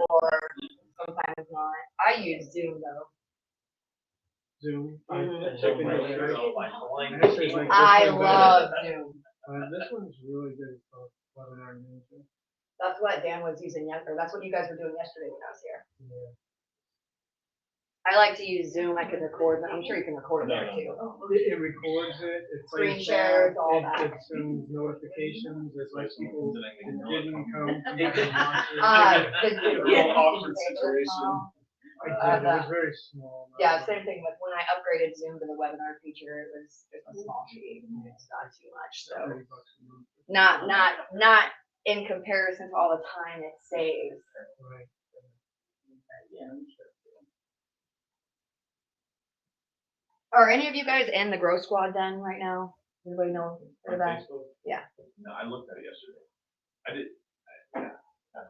or sometimes not. I use Zoom though. Zoom. I love Zoom. This one's really good for webinar manager. That's what Dan was using yesterday. That's what you guys were doing yesterday when I was here. Yeah. I like to use Zoom. I can record, but I'm sure you can record it there too. It records it. It Screen shares, all that. It sends notifications. It lets people that didn't come. Awkward situation. It was very small. Yeah, same thing with when I upgraded Zoom to the webinar feature. It was just a small sheet. It's not too much, so not in comparison to all the time it saves. Right. Are any of you guys in the Grow Squad then right now? Anybody know that? Yeah. No, I looked at it yesterday. I did.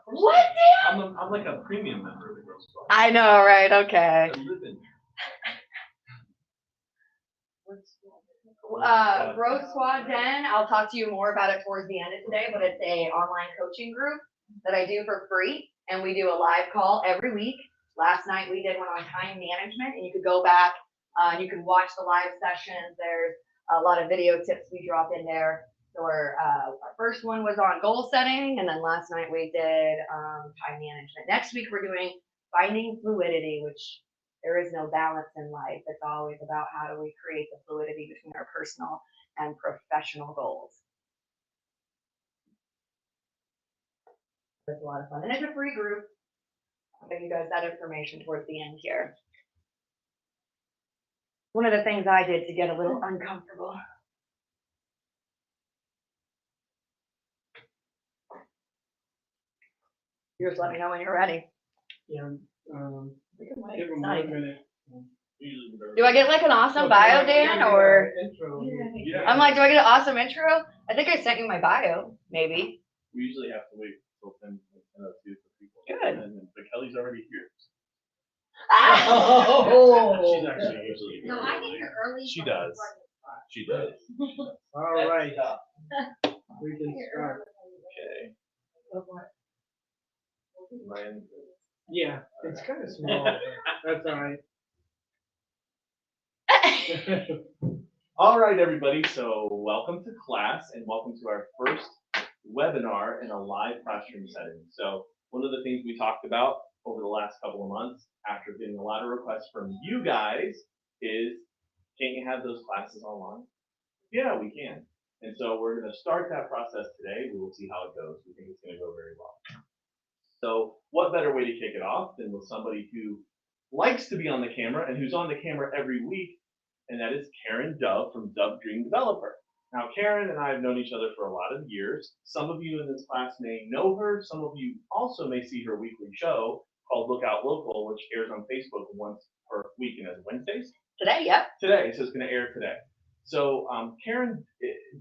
What? I'm like a premium member of the Girl Squad. I know, right? Okay. Grow Squad Den, I'll talk to you more about it towards the end of today, but it's a online coaching group that I do for free, and we do a live call every week. Last night we did one on time management, and you could go back, you can watch the live sessions. There's a lot of video tips we drop in there. So our first one was on goal setting, and then last night we did time management. Next week we're doing finding fluidity, which there is no balance in life. It's always about how do we create the fluidity between our personal and professional goals. It's a lot of fun, and it's a free group. I'll give you guys that information towards the end here. One of the things I did to get a little uncomfortable. You just let me know when you're ready. Yeah. Give them 1 minute. Do I get like an awesome bio, Dan, or? Intro. Yeah. I'm like, do I get an awesome intro? I think I sent you my bio, maybe. We usually have to wait until 10 for people. Good. But Kelly's already here. Oh. She's actually usually. No, I get here early. She does. She does. All right. We can start. Okay. Yeah, it's kind of small. But that's all right. All right, everybody. So welcome to class and welcome to our first webinar in a live classroom setting. So one of the things we talked about over the last couple of months after getting a lot of requests from you guys is, can't you have those classes online? Yeah, we can. And so we're going to start that process today. We will see how it goes. We think it's going to go very well. So what better way to kick it off than with somebody who likes to be on the camera and who's on the camera every week, and that is Karen Dove from Dove Dream Developer. Now, Karen and I have known each other for a lot of years. Some of you in this class may know her. Some of you also may see her weekly show called Lookout Local, which airs on Facebook once per week, and that's Wednesdays. Today, yep. Today, so it's going to air today. So Karen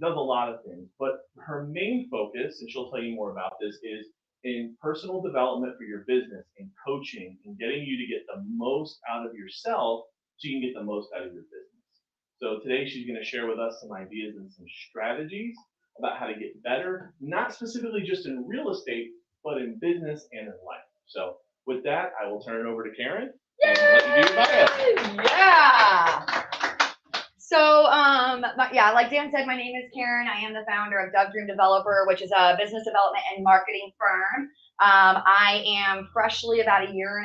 does a lot of things, but her main focus, and she'll tell you more about this, is in personal development for your business, in coaching, and getting you to get the most out of yourself so you can get the most out of your business. So today she's going to share with us some ideas and some strategies about how to get better, not specifically just in real estate, but in business and in life. So with that, I will turn it over to Karen and let you do your bio. Yeah. So, yeah, like Dan said, my name is Karen. I am the founder of Dove Dream Developer, which is a business development and marketing firm. I am freshly about 1.5 years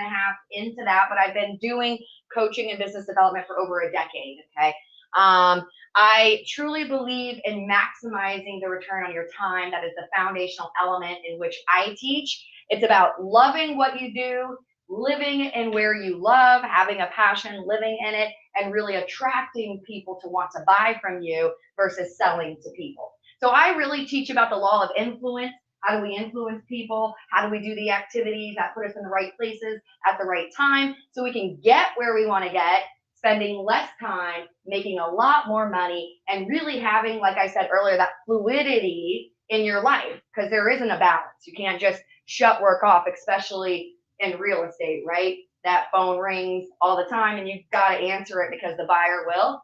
into that, but I've been doing coaching and business development for over a decade, okay? I truly believe in maximizing the return on your time. That is the foundational element in which I teach. It's about loving what you do, living in where you love, having a passion, living in it, and really attracting people to want to buy from you versus selling to people. So I really teach about the law of influence. How do we influence people? How do we do the activities that put us in the right places at the right time so we can get where we want to get, spending less time, making a lot more money, and really having, like I said earlier, that fluidity in your life, because there isn't a balance. You can't just shut work off, especially in real estate, right? That phone rings all the time and you've got to answer it because the buyer will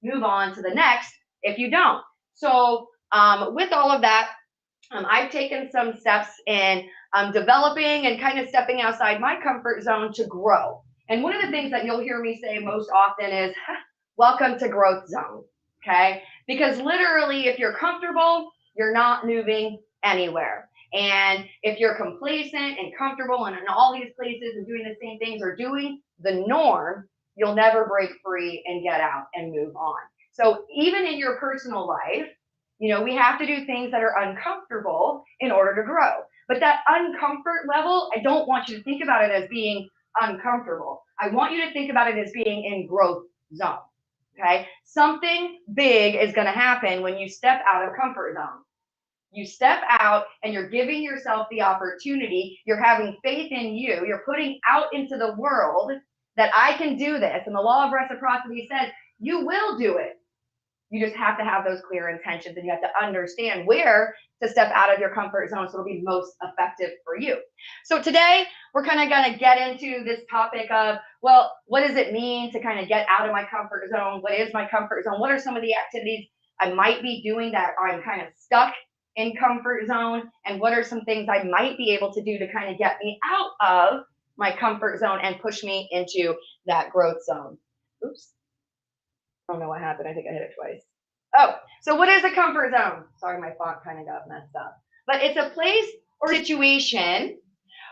move on to the next if you don't. So with all of that, I've taken some steps in developing and kind of stepping outside my comfort zone to grow. And one of the things that you'll hear me say most often is, welcome to growth zone, okay? Because literally, if you're comfortable, you're not moving anywhere. And if you're complacent and comfortable and in all these places and doing the same things or doing the norm, you'll never break free and get out and move on. So even in your personal life, we have to do things that are uncomfortable in order to grow. But that uncomfort level, I don't want you to think about it as being uncomfortable. I want you to think about it as being in growth zone. Okay? Something big is going to happen when you step out of comfort zone. You step out and you're giving yourself the opportunity. You're having faith in you. You're putting out into the world that I can do this. And the law of reciprocity says you will do it. You just have to have those clear intentions, and you have to understand where to step out of your comfort zone so it'll be most effective for you. So today we're kind of going to get into this topic of, well, what does it mean to kind of get out of my comfort zone? What is my comfort zone? What are some of the activities I might be doing that I'm kind of stuck in comfort zone? And what are some things I might be able to do to kind of get me out of my comfort zone and push me into that growth zone? Oops. I don't know what happened. I think I hit it twice. Oh, so what is a comfort zone? Sorry, my font kind of got messed up. But it's a place or situation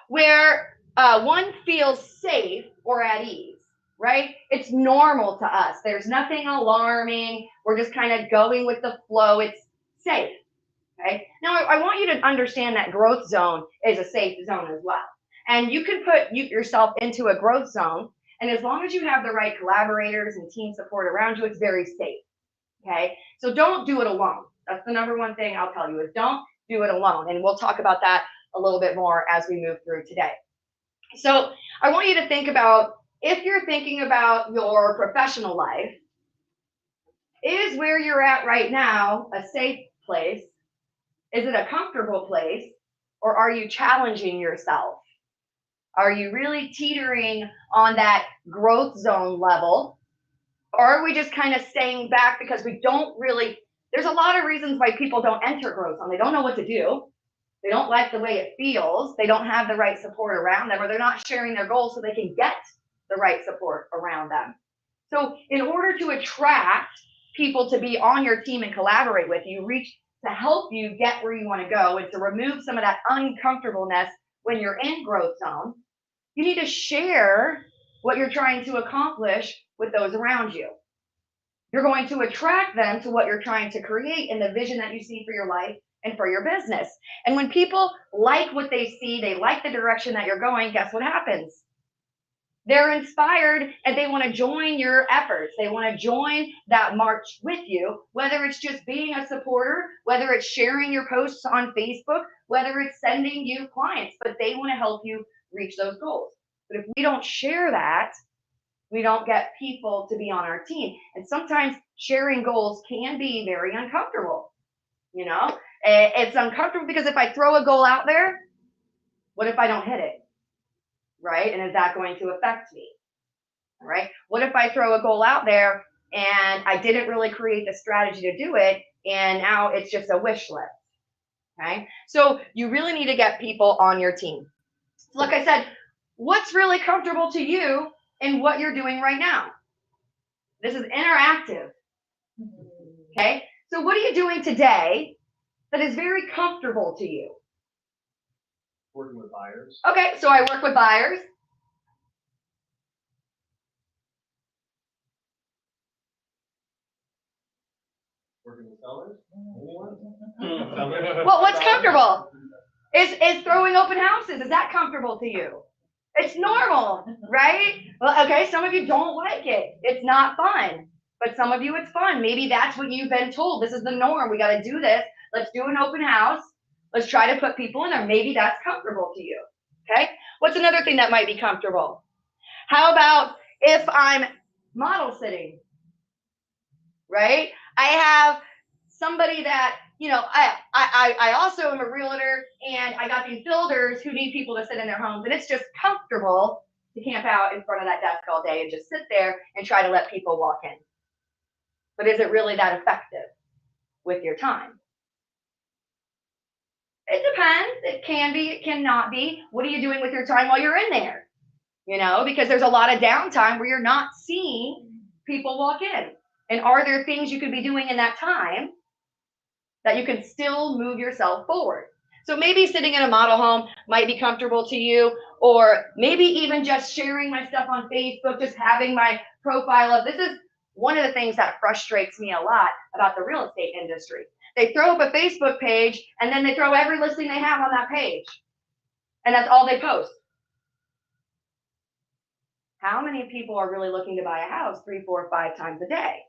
where one feels safe or at ease, right? It's normal to us. There's nothing alarming. We're just kind of going with the flow. It's safe, okay? Now, I want you to understand that growth zone is a safe zone as well. And you can put yourself into a growth zone, and as long as you have the right collaborators and team support around you, it's very safe, okay? So don't do it alone. That's the number one thing I'll tell you is don't do it alone. And we'll talk about that a little bit more as we move through today. So I want you to think about, if you're thinking about your professional life, is where you're at right now a safe place? Is it a comfortable place? Or are you challenging yourself? Are you really teetering on that growth zone level? Or are we just kind of staying back because we don't really, there's a lot of reasons why people don't enter growth zone. They don't know what to do. They don't like the way it feels. They don't have the right support around them, or they're not sharing their goals so they can get the right support around them. So in order to attract people to be on your team and collaborate with you, reach to help you get where you want to go and to remove some of that uncomfortableness when you're in growth zone, you need to share what you're trying to accomplish with those around you. You're going to attract them to what you're trying to create and the vision that you see for your life and for your business. And when people like what they see, they like the direction that you're going, guess what happens? They're inspired and they want to join your efforts. They want to join that march with you, whether it's just being a supporter, whether it's sharing your posts on Facebook, whether it's sending you clients, but they want to help you reach those goals. But if we don't share that, we don't get people to be on our team. And sometimes sharing goals can be very uncomfortable. It's uncomfortable because if I throw a goal out there, what if I don't hit it? Right? And is that going to affect me? All right. What if I throw a goal out there and I didn't really create the strategy to do it, and now it's just a wish list? Okay. So you really need to get people on your team. So like I said, what's really comfortable to you in what you're doing right now? This is interactive. Okay. So what are you doing today that is very comfortable to you? Working with buyers. Okay. So I work with buyers. Working with sellers. Well, what's comfortable? Is throwing open houses. Is that comfortable to you? It's normal, right? Well, okay, some of you don't like it. It's not fun. But some of you, it's fun. Maybe that's what you've been told. This is the norm. We got to do this. Let's do an open house. Let's try to put people in there. Maybe that's comfortable to you, okay? What's another thing that might be comfortable? How about if I'm model sitting, right? I have somebody that, I also am a realtor, and I got these builders who need people to sit in their homes, and it's just comfortable to camp out in front of that desk all day and just sit there and try to let people walk in. But is it really that effective with your time? It depends. It can be, it cannot be. What are you doing with your time while you're in there? You know, because there's a lot of downtime where you're not seeing people walk in. And are there things you could be doing in that time that you can still move yourself forward? So maybe sitting in a model home might be comfortable to you, or maybe even just sharing my stuff on Facebook, just having my profile up. This is one of the things that frustrates me a lot about the real estate industry. They throw up a Facebook page and then they throw every listing they have on that page. And that's all they post. How many people are really looking to buy a house 3, 4, 5 times a day?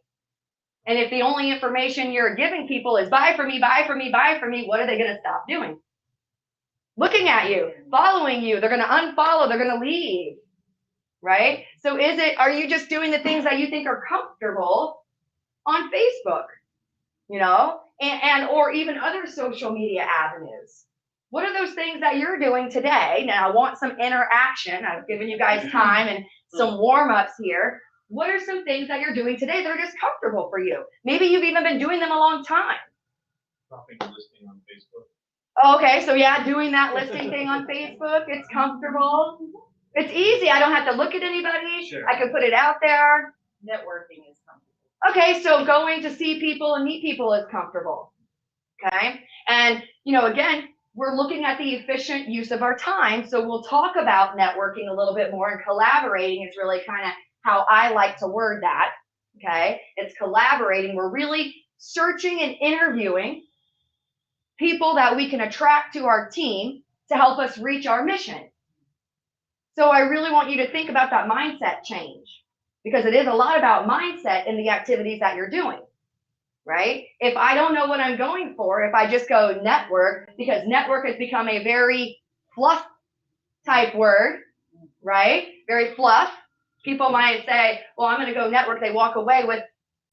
And if the only information you're giving people is buy for me, buy for me, buy for me, what are they going to stop doing? Looking at you, following you. They're going to unfollow. They're going to leave. Right? So are you just doing the things that you think are comfortable on Facebook? You know, and or even other social media avenues. What are those things that you're doing today? Now, I want some interaction. I've given you guys time and some warm-ups here. What are some things that you're doing today that are just comfortable for you? Maybe you've even been doing them a long time. Dropping a listing on Facebook. Okay, so yeah, doing that listing thing on Facebook, it's comfortable. It's easy. I don't have to look at anybody. Sure. I can put it out there. Networking is comfortable. Okay, so going to see people and meet people is comfortable. Okay, and you know, again, we're looking at the efficient use of our time. So we'll talk about networking a little bit more, and collaborating is really kind of how I like to word that. Okay, it's collaborating. We're really searching and interviewing people that we can attract to our team to help us reach our mission. So I really want you to think about that mindset change, because it is a lot about mindset in the activities that you're doing, right? If I don't know what I'm going for, if I just go network, because network has become a very fluff type word, right? Very fluff. People might say, well, I'm going to go network. They walk away with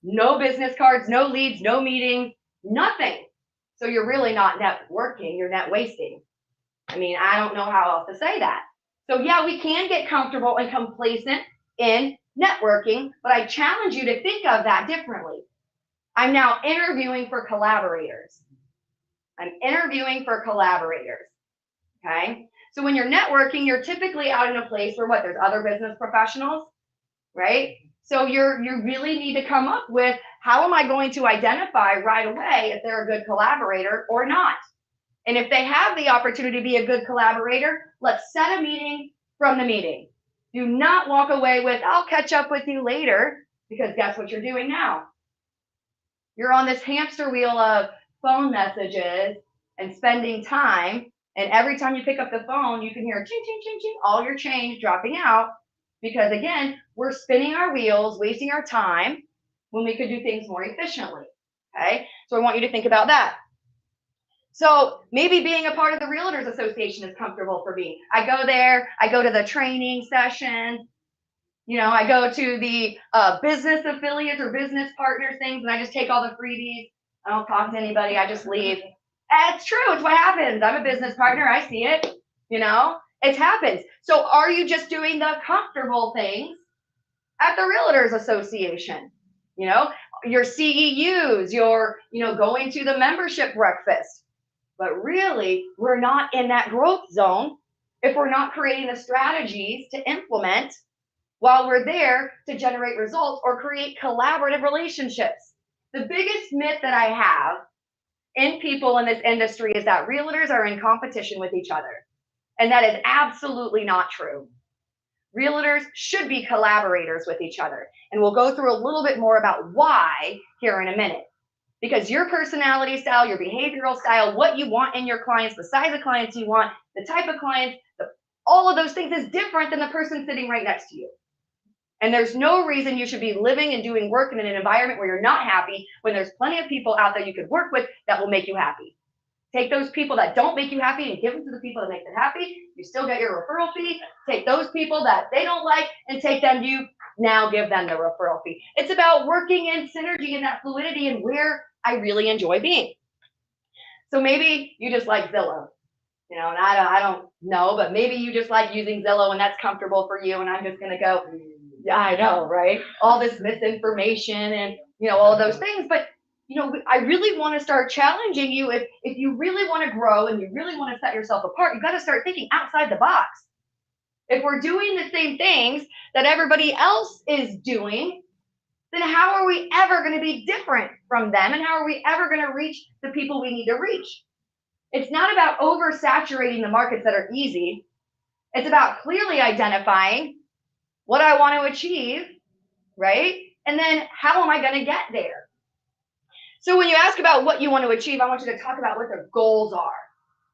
no business cards, no leads, no meetings, nothing. So you're really not networking, you're net wasting. I mean, I don't know how else to say that. So yeah, we can get comfortable and complacent in networking, but I challenge you to think of that differently. I'm now interviewing for collaborators. I'm interviewing for collaborators. Okay. So when you're networking, you're typically out in a place where there's other business professionals, right? So you really need to come up with, how am I going to identify right away if they're a good collaborator or not? And if they have the opportunity to be a good collaborator, let's set a meeting from the meeting. Do not walk away with, I'll catch up with you later, because guess what you're doing now? You're on this hamster wheel of phone messages and spending time. And every time you pick up the phone, you can hear ching, ching, ching, ching, all your change dropping out. Because again, we're spinning our wheels, wasting our time when we could do things more efficiently. Okay, so I want you to think about that. So maybe being a part of the Realtors Association is comfortable for me. I go there, I go to the training sessions, you know, I go to the business affiliates or business partners things, and I just take all the freebies. I don't talk to anybody, I just leave. And it's true, it's what happens. I'm a business partner, I see it, you know, it happens. So are you just doing the comfortable things at the Realtors Association? You know, your CEUs, your, you know, going to the membership breakfast. But really, we're not in that growth zone if we're not creating the strategies to implement while we're there to generate results or create collaborative relationships. The biggest myth that I have in people in this industry is that realtors are in competition with each other. And that is absolutely not true. Realtors should be collaborators with each other. And we'll go through a little bit more about why here in a minute. Because your personality style, your behavioral style, what you want in your clients, the size of clients you want, the type of clients, all of those things is different than the person sitting right next to you. And there's no reason you should be living and doing work in an environment where you're not happy, when there's plenty of people out there you could work with that will make you happy. Take those people that don't make you happy and give them to the people that make them happy. You still get your referral fee. Take those people that they don't like and take them, you now give them the referral fee. It's about working in synergy and that fluidity and where I really enjoy being. So maybe you just like Zillow, you know, and I don't know, but maybe you just like using Zillow and that's comfortable for you. And I'm just going to go, yeah, I know, right? All this misinformation and, you know, all of those things. But I really want to start challenging you. If you really want to grow and you really want to set yourself apart, you've got to start thinking outside the box. If we're doing the same things that everybody else is doing, then how are we ever going to be different from them? And how are we ever going to reach the people we need to reach? It's not about oversaturating the markets that are easy. It's about clearly identifying what I want to achieve, right? And then how am I going to get there? So when you ask about what you want to achieve, I want you to talk about what the goals are,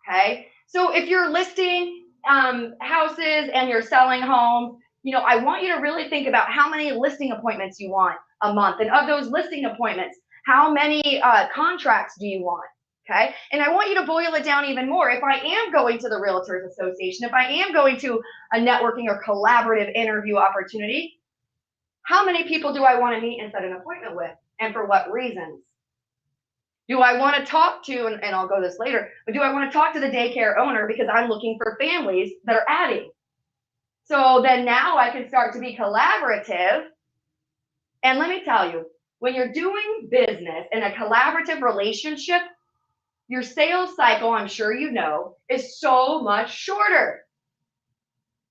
okay? So if you're listing houses and you're selling homes, I want you to really think about how many listing appointments you want a month. And of those listing appointments, how many contracts do you want? Okay. And I want you to boil it down even more. If I am going to the Realtors Association, if I am going to a networking or collaborative interview opportunity, how many people do I want to meet and set an appointment with? And for what reasons? Do I want to talk to, and I'll go this later, but do I want to talk to the daycare owner because I'm looking for families that are adding? So then now I can start to be collaborative. And let me tell you, when you're doing business in a collaborative relationship, your sales cycle, I'm sure you know, is so much shorter,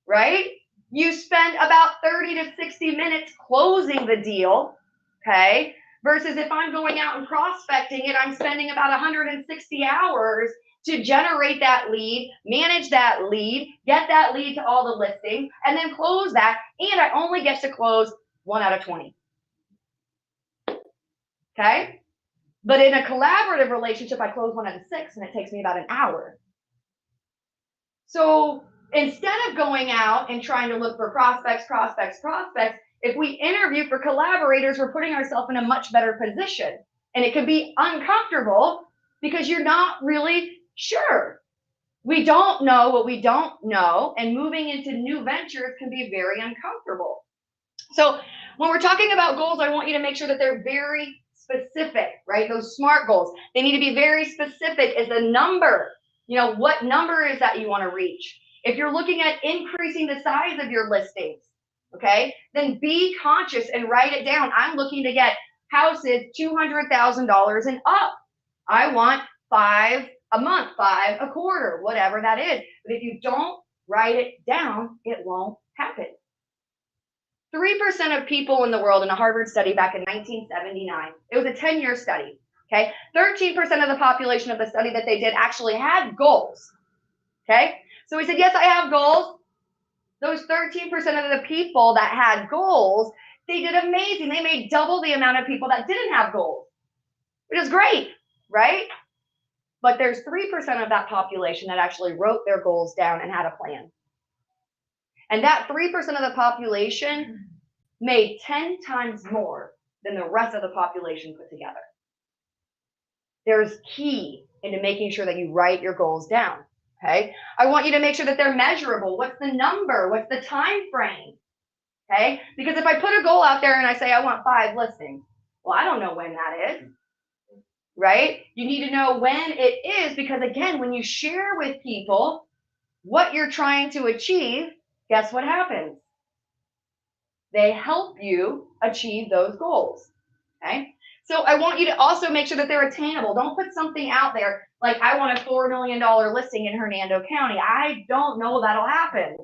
right? You spend about 30 to 60 minutes closing the deal, okay? Versus if I'm going out and prospecting it, I'm spending about 160 hours to generate that lead, manage that lead, get that lead to all the listings, and then close that. And I only get to close 1 out of 20. Okay? But in a collaborative relationship, I close 1 out of 6, and it takes me about an hour. So instead of going out and trying to look for prospects, if we interview for collaborators, we're putting ourselves in a much better position. And it can be uncomfortable because you're not really sure. We don't know what we don't know, and moving into new ventures can be very uncomfortable. So when we're talking about goals, I want you to make sure that they're very specific, right? Those SMART goals, they need to be very specific as a number. What number is that you want to reach? If you're looking at increasing the size of your listings, okay, then be conscious and write it down. I'm looking to get houses $200,000 and up. I want 5 a month, 5 a quarter, whatever that is. But if you don't write it down, it won't happen. 3% of people in the world in a Harvard study back in 1979, it was a 10-year study, okay? 13% of the population of the study that they did actually had goals, okay? So we said, yes, I have goals. Those 13% of the people that had goals, they did amazing. They made double the amount of people that didn't have goals, which is great, right? But there's 3% of that population that actually wrote their goals down and had a plan. And that 3% of the population made 10 times more than the rest of the population put together. There's key into making sure that you write your goals down, okay? I want you to make sure that they're measurable. What's the number? What's the time frame? Okay? Because if I put a goal out there and I say I want 5 listings, well, I don't know when that is, right? You need to know when it is, because again, when you share with people what you're trying to achieve, guess what happens? They help you achieve those goals, okay? So I want you to also make sure that they're attainable. Don't put something out there like, I want a $4 million listing in Hernando County. I don't know that'll happen,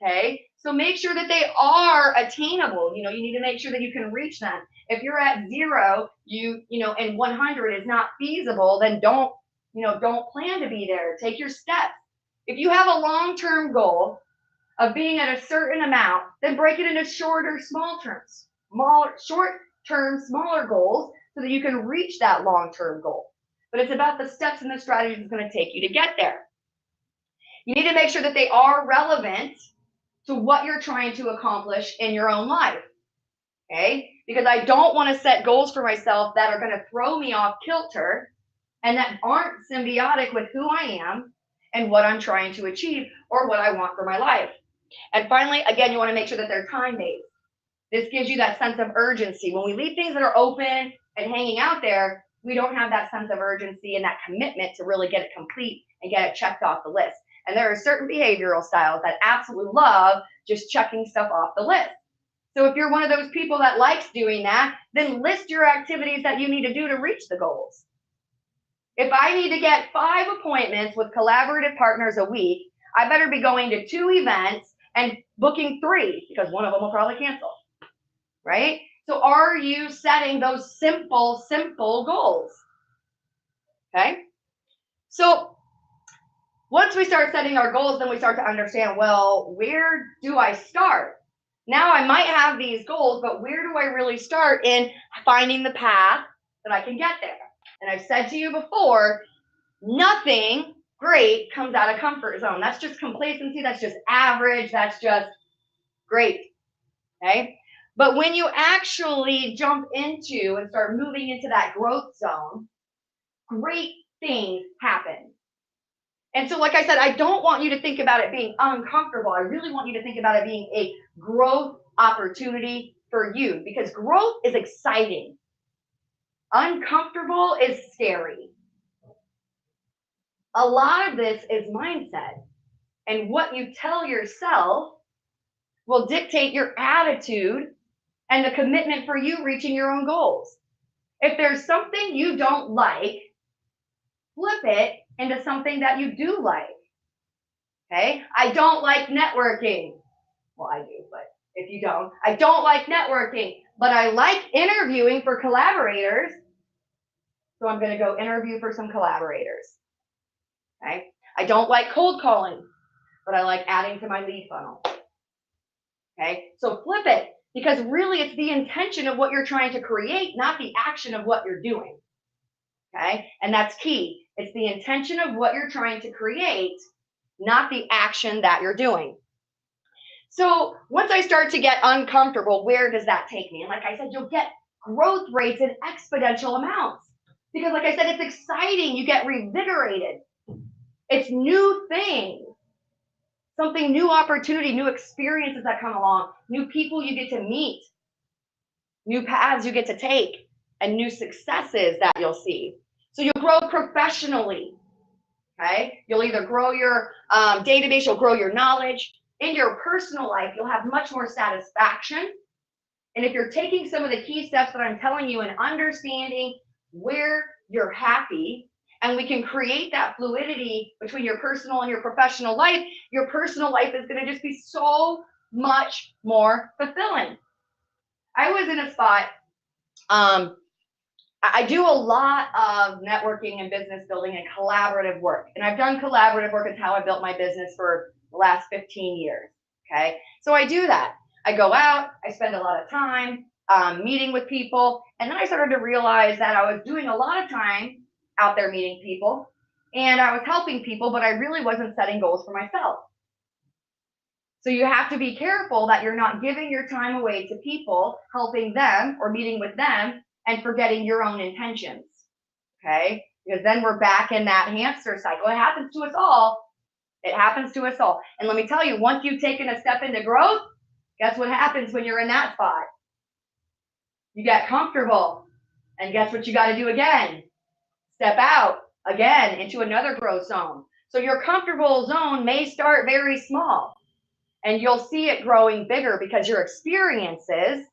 okay? So make sure that they are attainable. You need to make sure that you can reach them. If you're at 0, and 100 is not feasible, then don't plan to be there. Take your steps. If you have a long-term goal of being at a certain amount, then break it into smaller goals so that you can reach that long-term goal. But it's about the steps and the strategies it's going to take you to get there. You need to make sure that they are relevant to what you're trying to accomplish in your own life, okay? Because I don't want to set goals for myself that are going to throw me off kilter and that aren't symbiotic with who I am and what I'm trying to achieve or what I want for my life. And finally, again, you want to make sure that they're time-based. This gives you that sense of urgency. When we leave things that are open and hanging out there, we don't have that sense of urgency and that commitment to really get it complete and get it checked off the list. And there are certain behavioral styles that absolutely love just checking stuff off the list. So if you're one of those people that likes doing that, then list your activities that you need to do to reach the goals. If I need to get 5 appointments with collaborative partners a week, I better be going to 2 events and booking 3 because one of them will probably cancel, right? So are you setting those simple goals? Okay. So once we start setting our goals, then we start to understand, well, where do I start? Now I might have these goals, but where do I really start in finding the path that I can get there? And I've said to you before, nothing great comes out of comfort zone. That's just complacency. That's just average. That's just great. Okay. But when you actually jump into and start moving into that growth zone, great things happen. And so, like I said, I don't want you to think about it being uncomfortable. I really want you to think about it being a growth opportunity for you, because growth is exciting. Uncomfortable is scary. A lot of this is mindset, and what you tell yourself will dictate your attitude and the commitment for you reaching your own goals. If there's something you don't like, flip it into something that you do like. Okay? I don't like networking. Well, I do, but if you don't, I don't like networking, but I like interviewing for collaborators. So I'm going to go interview for some collaborators. Okay? I don't like cold calling, but I like adding to my lead funnel. Okay? So flip it, because really it's the intention of what you're trying to create, not the action of what you're doing. Okay? And that's key. It's the intention of what you're trying to create, not the action that you're doing. So once I start to get uncomfortable, where does that take me? And like I said, you'll get growth rates in exponential amounts. Because like I said, it's exciting. You get revigorated. It's new things. Something new, opportunity, new experiences that come along, new people you get to meet, new paths you get to take, and new successes that you'll see. So you'll grow professionally. Okay? You'll either grow your database, you'll grow your knowledge. In your personal life, you'll have much more satisfaction. And if you're taking some of the key steps that I'm telling you and understanding where you're happy, and we can create that fluidity between your personal and your professional life, your personal life is going to just be so much more fulfilling. I was in a spot, I do a lot of networking and business building and collaborative work. And I've done collaborative work. It's how I built my business for the last 15 years. Okay. So I do that. I go out, I spend a lot of time meeting with people. And then I started to realize that I was doing a lot of time out there meeting people and I was helping people, but I really wasn't setting goals for myself. So you have to be careful that you're not giving your time away to people, helping them or meeting with them, and forgetting your own intentions. Okay? Because then we're back in that hamster cycle. It happens to us all. It happens to us all. And let me tell you, once you've taken a step into growth, guess what happens when you're in that spot? You get comfortable. And guess what you got to do again? Step out again into another growth zone. So your comfortable zone may start very small. And you'll see it growing bigger because your experiences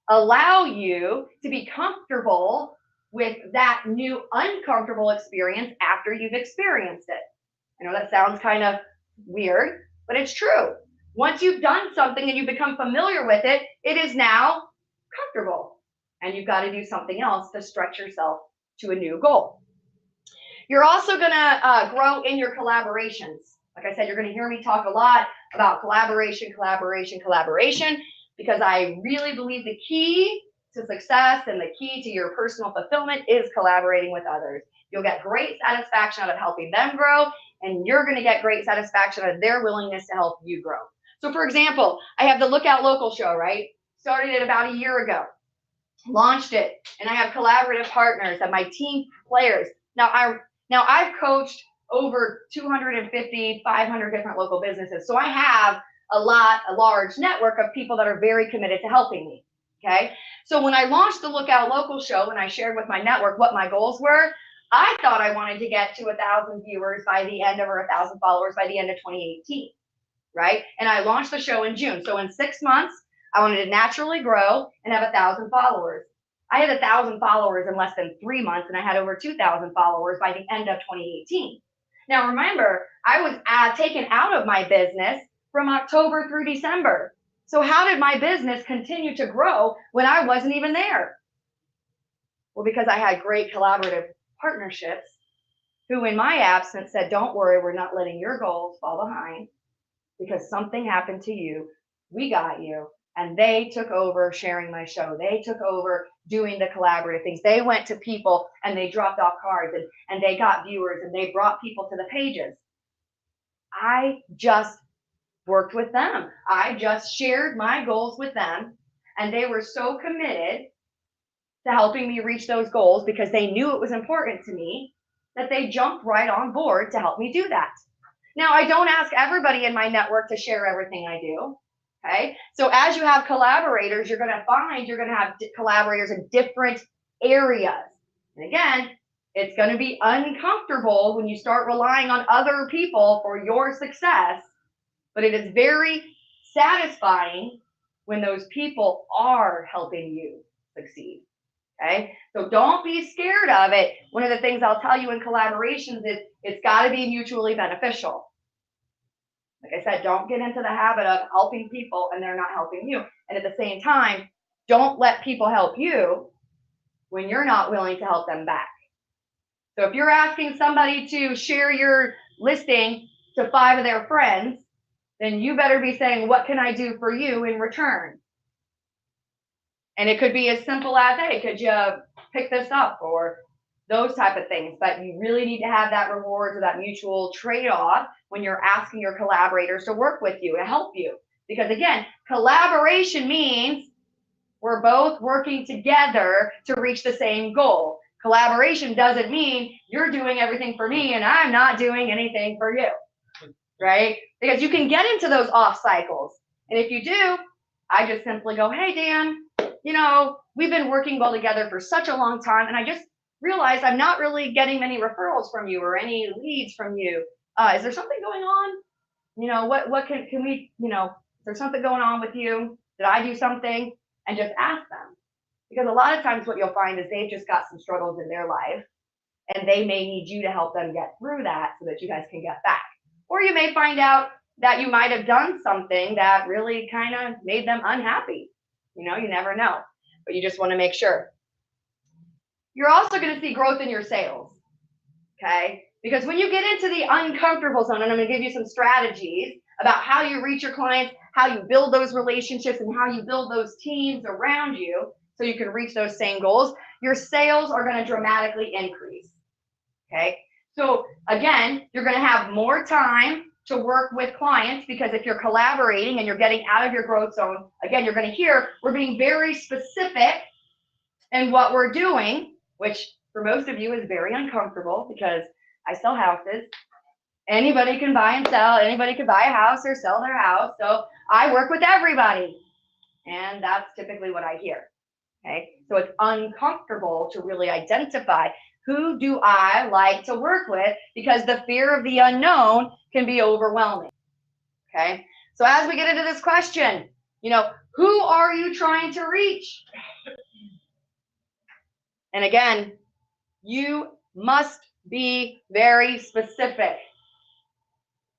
allow you to be comfortable with that new uncomfortable experience after you've experienced it. I know that sounds kind of weird, but it's true. Once you've done something and you become familiar with it, it is now comfortable. And you've got to do something else to stretch yourself to a new goal. You're also going to grow in your collaborations. Like I said, you're going to hear me talk a lot about collaboration, because I really believe the key to success and the key to your personal fulfillment is collaborating with others. You'll get great satisfaction out of helping them grow, and you're going to get great satisfaction out of their willingness to help you grow. So for example, I have the Lookout Local show, right? Started it about a year ago, launched it, and I have collaborative partners and my team players. Now I've coached over 250, 500 different local businesses. So I have a large network of people that are very committed to helping me. Okay. So when I launched the Lookout Local show and I shared with my network what my goals were, I thought I wanted to get to 1,000 viewers by the end of, or 1,000 followers by the end of 2018. Right. And I launched the show in June. So in 6 months, I wanted to naturally grow and have 1,000 followers. I had 1,000 followers in less than 3 months, and I had over 2,000 followers by the end of 2018. Now remember, I was taken out of my business from October through December. So how did my business continue to grow when I wasn't even there? Well, because I had great collaborative partnerships who in my absence said, don't worry, we're not letting your goals fall behind because something happened to you. We got you. And they took over sharing my show. They took over doing the collaborative things. They went to people and they dropped off cards and they got viewers and they brought people to the pages. I just worked with them. I just shared my goals with them. And they were so committed to helping me reach those goals because they knew it was important to me that they jumped right on board to help me do that. Now, I don't ask everybody in my network to share everything I do. Okay, so as you have collaborators, you're going to find you're going to have collaborators in different areas. And again, it's going to be uncomfortable when you start relying on other people for your success, but it is very satisfying when those people are helping you succeed. Okay, so don't be scared of it. One of the things I'll tell you in collaborations is it's got to be mutually beneficial. Like I said, don't get into the habit of helping people and they're not helping you. And at the same time, don't let people help you when you're not willing to help them back. So if you're asking somebody to share your listing to 5 of their friends, then you better be saying, what can I do for you in return? And it could be as simple as, hey, could you pick this up, or those type of things. But you really need to have that reward or that mutual trade-off when you're asking your collaborators to work with you, to help you. Because again, collaboration means we're both working together to reach the same goal. Collaboration doesn't mean you're doing everything for me and I'm not doing anything for you, right? Because you can get into those off cycles. And if you do, I just simply go, hey, Dan, you know, we've been working well together for such a long time, and I just realized I'm not really getting many referrals from you or any leads from you. Is there something going on? You know, what can we, you know, is there something going on with you? Did I do something? And just ask them. Because a lot of times what you'll find is they've just got some struggles in their life, and they may need you to help them get through that so that you guys can get back. Or you may find out that you might have done something that really kind of made them unhappy. You know, you never know, but you just want to make sure. You're also going to see growth in your sales, okay? Because when you get into the uncomfortable zone, and I'm going to give you some strategies about how you reach your clients, how you build those relationships, and how you build those teams around you so you can reach those same goals, your sales are going to dramatically increase, okay? So again, you're going to have more time to work with clients, because if you're collaborating and you're getting out of your growth zone, again, you're going to hear we're being very specific in what we're doing, which for most of you is very uncomfortable because I sell houses. Anybody can buy and sell. Anybody can buy a house or sell their house. So I work with everybody. And that's typically what I hear. Okay, so it's uncomfortable to really identify who do I like to work with, because the fear of the unknown can be overwhelming. Okay, so as we get into this question, you know, who are you trying to reach? And again, you must be very specific.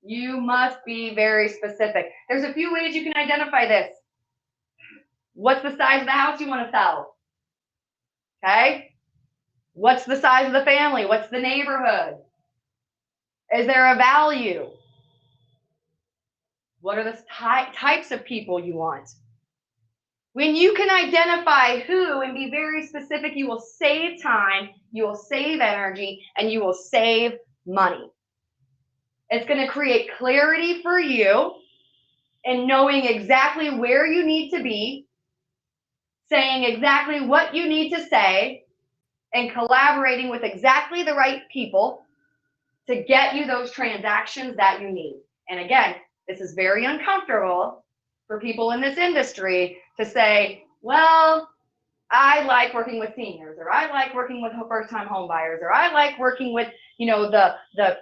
You must be very specific. There's a few ways you can identify this. What's the size of the house you want to sell? Okay. What's the size of the family? What's the neighborhood? Is there a value? What are the types of people you want? When you can identify who and be very specific, you will save time, you will save energy, and you will save money. It's going to create clarity for you in knowing exactly where you need to be, saying exactly what you need to say, and collaborating with exactly the right people to get you those transactions that you need. And again, this is very uncomfortable for people in this industry to say, well, I like working with seniors, or I like working with first-time home buyers, or I like working with, you know, the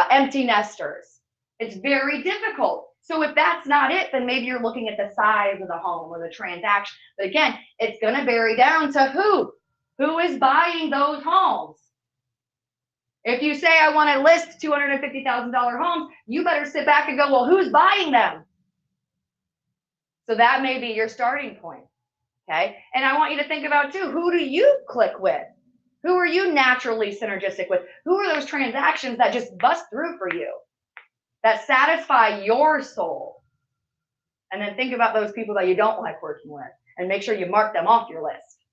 empty nesters. It's very difficult. So if that's not it, then maybe you're looking at the size of the home or the transaction. But again, it's going to vary down to who. Who is buying those homes? If you say, I want to list $250,000 homes, you better sit back and go, well, who's buying them? So that may be your starting point. Okay. And I want you to think about too, who do you click with? Who are you naturally synergistic with? Who are those transactions that just bust through for you, that satisfy your soul? And then think about those people that you don't like working with and make sure you mark them off your list.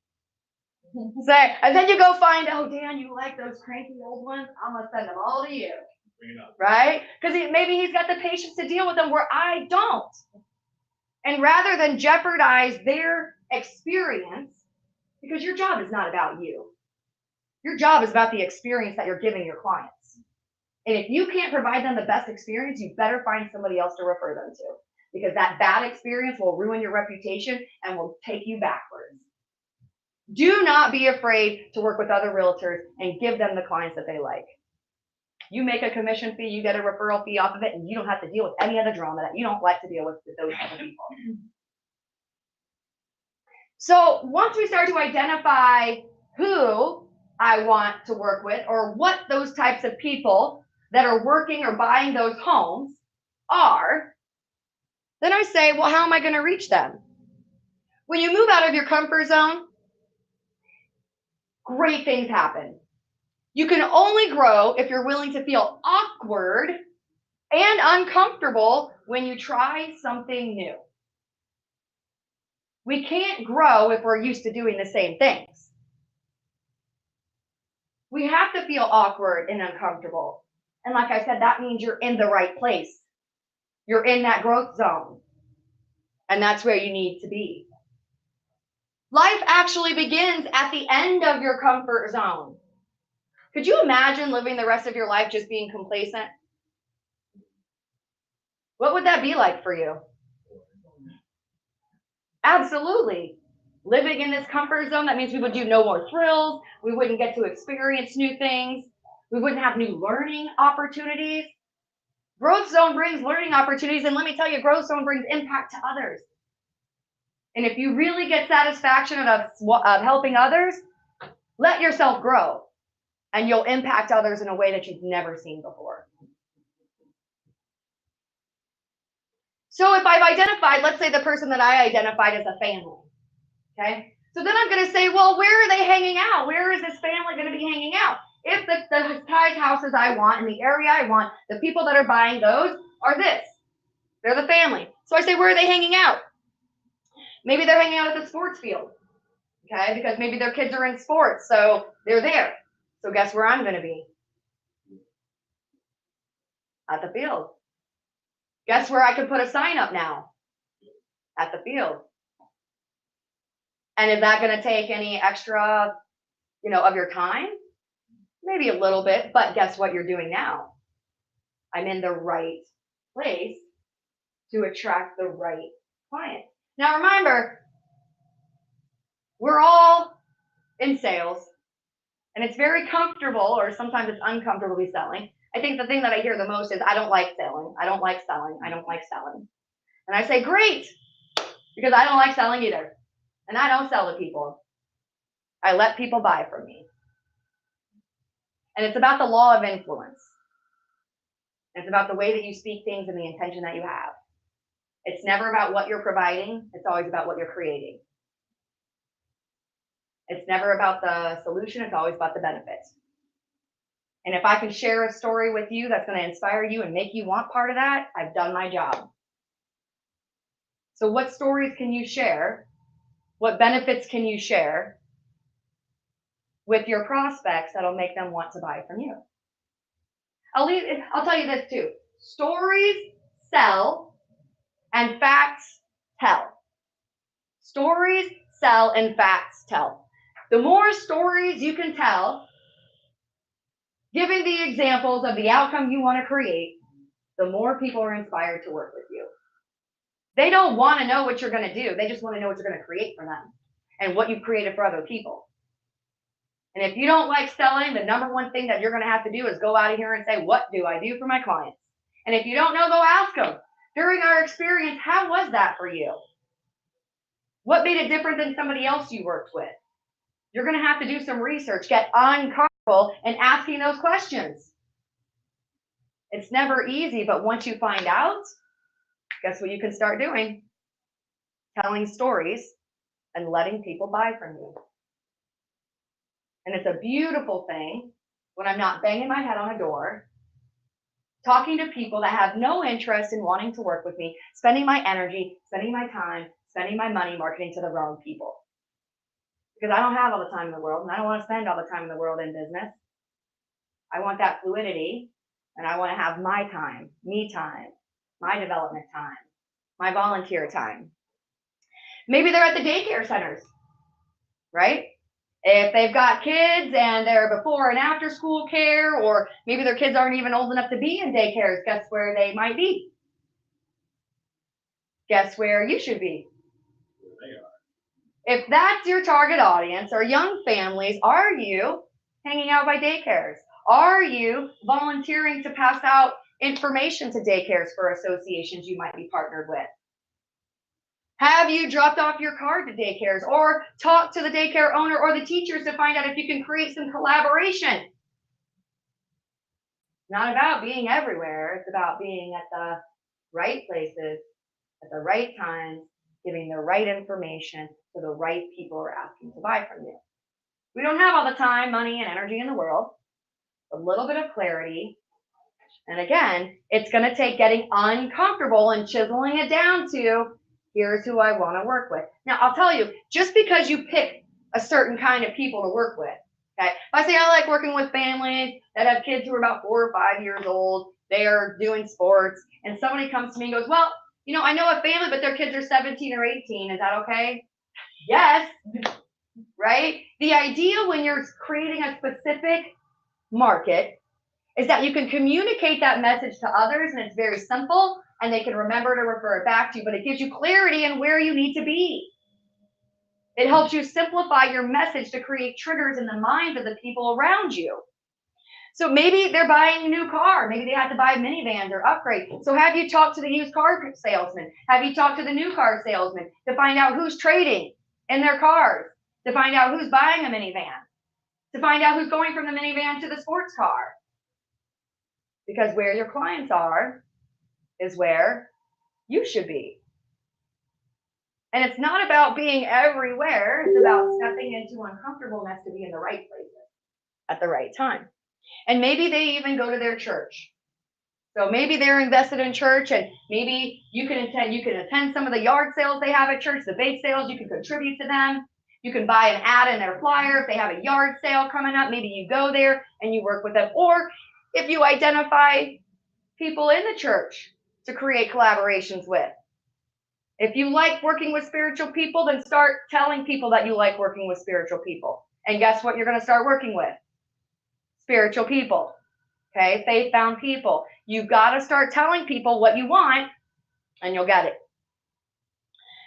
Say, and then you go find, oh, Dan, you like those cranky old ones? I'm going to send them all to you. Right? Because maybe he's got the patience to deal with them where I don't. And rather than jeopardize their experience, because your job is not about you. Your job is about the experience that you're giving your clients. And if you can't provide them the best experience, you better find somebody else to refer them to, because that bad experience will ruin your reputation and will take you backwards. Do not be afraid to work with other realtors and give them the clients that they like. You make a commission fee, you get a referral fee off of it, and you don't have to deal with any other drama that you don't like to deal with those other people. So once we start to identify who I want to work with or what those types of people that are working or buying those homes are, then I say, well, how am I going to reach them? When you move out of your comfort zone, great things happen. You can only grow if you're willing to feel awkward and uncomfortable when you try something new. We can't grow if we're used to doing the same things. We have to feel awkward and uncomfortable. And like I said, that means you're in the right place. You're in that growth zone. And that's where you need to be. Life actually begins at the end of your comfort zone. Could you imagine living the rest of your life just being complacent? What would that be like for you? Absolutely. Living in this comfort zone, that means we would do no more thrills. We wouldn't get to experience new things. We wouldn't have new learning opportunities. Growth zone brings learning opportunities. And let me tell you, growth zone brings impact to others. And if you really get satisfaction of helping others, let yourself grow. And you'll impact others in a way that you've never seen before. So if I've identified, let's say the person that I identified as a family, okay? So then I'm going to say, well, where are they hanging out? Where is this family going to be hanging out? If the type houses I want in the area I want, the people that are buying those are this. They're the family. So I say, where are they hanging out? Maybe they're hanging out at the sports field, okay? Because maybe their kids are in sports, so they're there. So guess where I'm going to be? At the field. Guess where I could put a sign up now? At the field. And is that going to take any extra, of your time? Maybe a little bit, but guess what you're doing now? I'm in the right place to attract the right client. Now remember, we're all in sales, and it's very comfortable, or sometimes it's uncomfortable to be selling. I think the thing that I hear the most is, I don't like selling. I don't like selling. I don't like selling. And I say, great, because I don't like selling either. And I don't sell to people. I let people buy from me. And it's about the law of influence. It's about the way that you speak things and the intention that you have. It's never about what you're providing. It's always about what you're creating. It's never about the solution. It's always about the benefit. And if I can share a story with you that's going to inspire you and make you want part of that, I've done my job. So what stories can you share? What benefits can you share with your prospects that'll make them want to buy from you? I'll tell you this too. Stories sell and facts tell. Stories sell and facts tell. The more stories you can tell, giving the examples of the outcome you want to create, the more people are inspired to work with you. They don't want to know what you're going to do. They just want to know what you're going to create for them and what you've created for other people. And if you don't like selling, the number one thing that you're going to have to do is go out of here and say, what do I do for my clients? And if you don't know, go ask them. During our experience, how was that for you? What made it different than somebody else you worked with? You're going to have to do some research, get uncomfortable and asking those questions. It's never easy, but once you find out, guess what you can start doing? Telling stories and letting people buy from you. And it's a beautiful thing when I'm not banging my head on a door, talking to people that have no interest in wanting to work with me, spending my energy, spending my time, spending my money marketing to the wrong people. Because I don't have all the time in the world, and I don't want to spend all the time in the world in business. I want that fluidity, and I want to have my time, me time, my development time, my volunteer time. Maybe they're at the daycare centers, right? If they've got kids and they're before and after school care, or maybe their kids aren't even old enough to be in daycares, guess where they might be? Guess where you should be? If that's your target audience or young families, are you hanging out by daycares? Are you volunteering to pass out information to daycares for associations you might be partnered with? Have you dropped off your card to daycares or talked to the daycare owner or the teachers to find out if you can create some collaboration? Not about being everywhere. It's about being at the right places, at the right times, giving the right information to the right people who are asking to buy from you. We don't have all the time, money, and energy in the world. A little bit of clarity. And again, it's going to take getting uncomfortable and chiseling it down to, here's who I want to work with. Now, I'll tell you, just because you pick a certain kind of people to work with, okay? If I say I like working with families that have kids who are about 4 or 5 years old, they are doing sports, and somebody comes to me and goes, well, you know, I know a family, but their kids are 17 or 18. Is that okay? Yes, right? The idea when you're creating a specific market is that you can communicate that message to others, and it's very simple, and they can remember to refer it back to you, but it gives you clarity in where you need to be. It helps you simplify your message to create triggers in the minds of the people around you. So maybe they're buying a new car. Maybe they have to buy minivans or upgrade. So have you talked to the used car salesman? Have you talked to the new car salesman to find out who's trading in their cars? To find out who's buying a minivan? To find out who's going from the minivan to the sports car? Because where your clients are is where you should be. And it's not about being everywhere. It's about stepping into uncomfortableness to be in the right places at the right time. And maybe they even go to their church. So maybe they're invested in church, and maybe you can attend some of the yard sales they have at church, the bake sales, you can contribute to them. You can buy an ad in their flyer if they have a yard sale coming up. Maybe you go there and you work with them. Or if you identify people in the church to create collaborations with. If you like working with spiritual people, then start telling people that you like working with spiritual people. And guess what you're going to start working with? Spiritual people. Okay, faith-bound people. You've got to start telling people what you want, and you'll get it.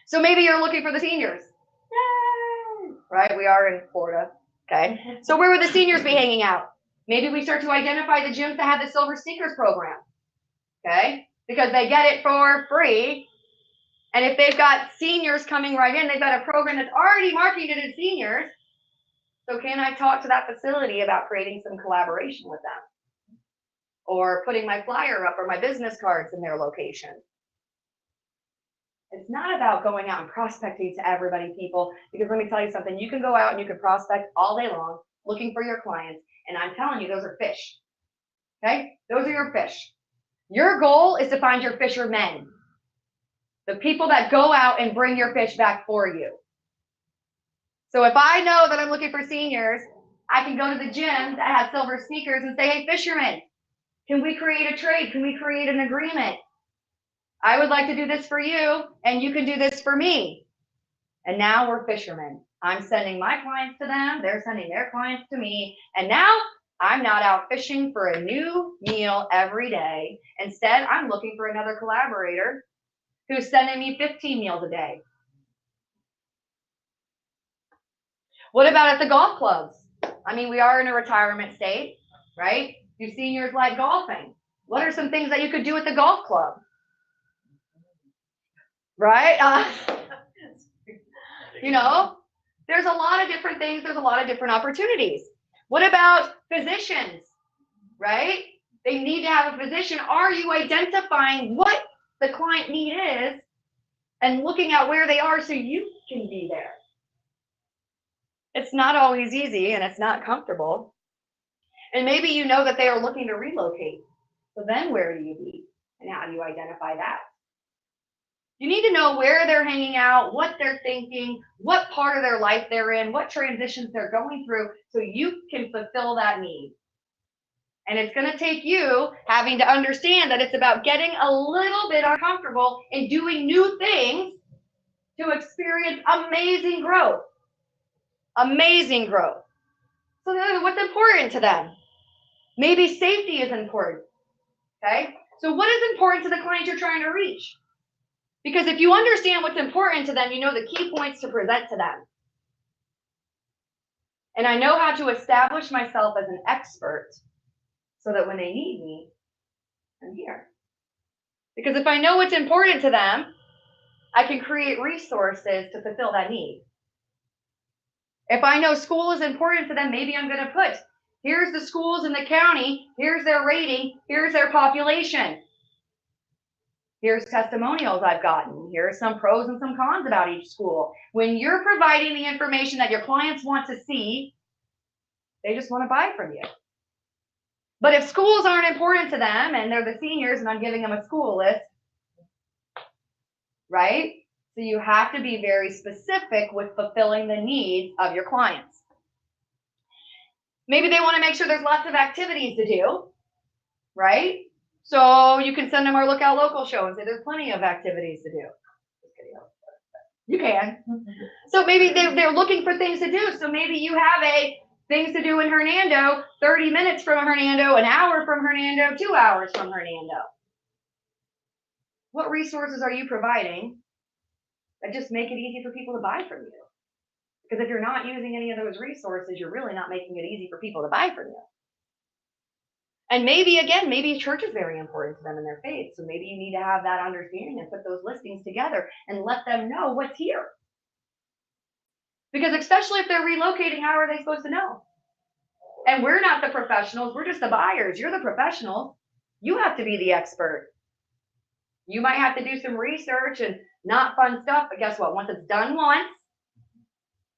So maybe you're looking for the seniors. Yay! Right, we are in Florida. Okay, so where would the seniors be hanging out? Maybe we start to identify the gyms that have the Silver Sneakers program. Okay, because they get it for free. And if they've got seniors coming right in, they've got a program that's already marketed to seniors. So can I talk to that facility about creating some collaboration with them? Or putting my flyer up or my business cards in their location? It's not about going out and prospecting to everybody, people, because let me tell you something. You can go out and you can prospect all day long looking for your clients, and I'm telling you, those are fish. Okay? Those are your fish. Your goal is to find your fishermen, the people that go out and bring your fish back for you. So if I know that I'm looking for seniors, I can go to the gym that has Silver Sneakers and say, hey, fishermen, can we create a trade? Can we create an agreement? I would like to do this for you, and you can do this for me. And now we're fishermen. I'm sending my clients to them. They're sending their clients to me. And now I'm not out fishing for a new meal every day. Instead, I'm looking for another collaborator who's sending me 15 meals a day. What about at the golf clubs? I mean, we are in a retirement state, right? Do seniors like golfing? What are some things that you could do at the golf club? right? You know, there's a lot of different things. There's a lot of different opportunities. What about physicians, right? They need to have a physician. Are you identifying what the client need is and looking at where they are so you can be there? It's not always easy and it's not comfortable. And maybe you know that they are looking to relocate. So then where do you be? And how do you identify that? You need to know where they're hanging out, what they're thinking, what part of their life they're in, what transitions they're going through, so you can fulfill that need. And it's going to take you having to understand that it's about getting a little bit uncomfortable and doing new things to experience amazing growth. Amazing growth. So what's important to them? Maybe safety is important. Okay? So what is important to the client you're trying to reach? Because if you understand what's important to them, you know the key points to present to them. And I know how to establish myself as an expert so that when they need me, I'm here. Because if I know what's important to them, I can create resources to fulfill that need. If I know school is important to them, maybe I'm going to put, here's the schools in the county, here's their rating, here's their population. Here's testimonials I've gotten. Here's some pros and some cons about each school. When you're providing the information that your clients want to see, they just want to buy from you. But if schools aren't important to them and they're the seniors and I'm giving them a school list, right? So you have to be very specific with fulfilling the needs of your clients. Maybe they want to make sure there's lots of activities to do, right? So you can send them our Lookout Local show and say there's plenty of activities to do. You can. So maybe they're looking for things to do. So maybe you have a things to do in Hernando, 30 minutes from Hernando, an hour from Hernando, 2 hours from Hernando. What resources are you providing that just make it easy for people to buy from you? Because if you're not using any of those resources, you're really not making it easy for people to buy from you. And maybe, again, maybe church is very important to them in their faith. So maybe you need to have that understanding and put those listings together and let them know what's here. Because especially if they're relocating, how are they supposed to know? And we're not the professionals. We're just the buyers. You're the professional. You have to be the expert. You might have to do some research and not fun stuff. But guess what? Once it's done once,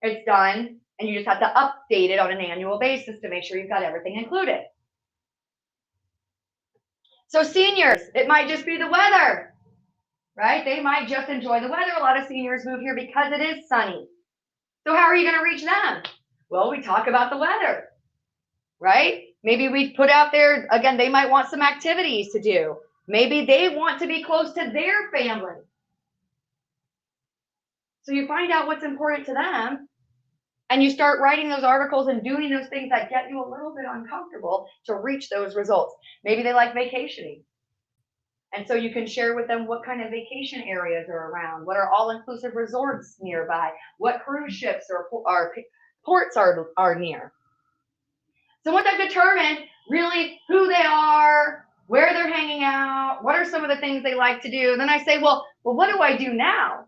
it's done. And you just have to update it on an annual basis to make sure you've got everything included. So seniors, it might just be the weather, right? They might just enjoy the weather. A lot of seniors move here because it is sunny. So how are you going to reach them? Well, we talk about the weather, right? Maybe we put out there, again, they might want some activities to do. Maybe they want to be close to their family. So you find out what's important to them and you start writing those articles and doing those things that get you a little bit uncomfortable to reach those results. Maybe they like vacationing. And so you can share with them what kind of vacation areas are around, what are all-inclusive resorts nearby, what cruise ships or ports are near. So once I've determined really who they are, where they're hanging out, what are some of the things they like to do, then I say, well, what do I do now?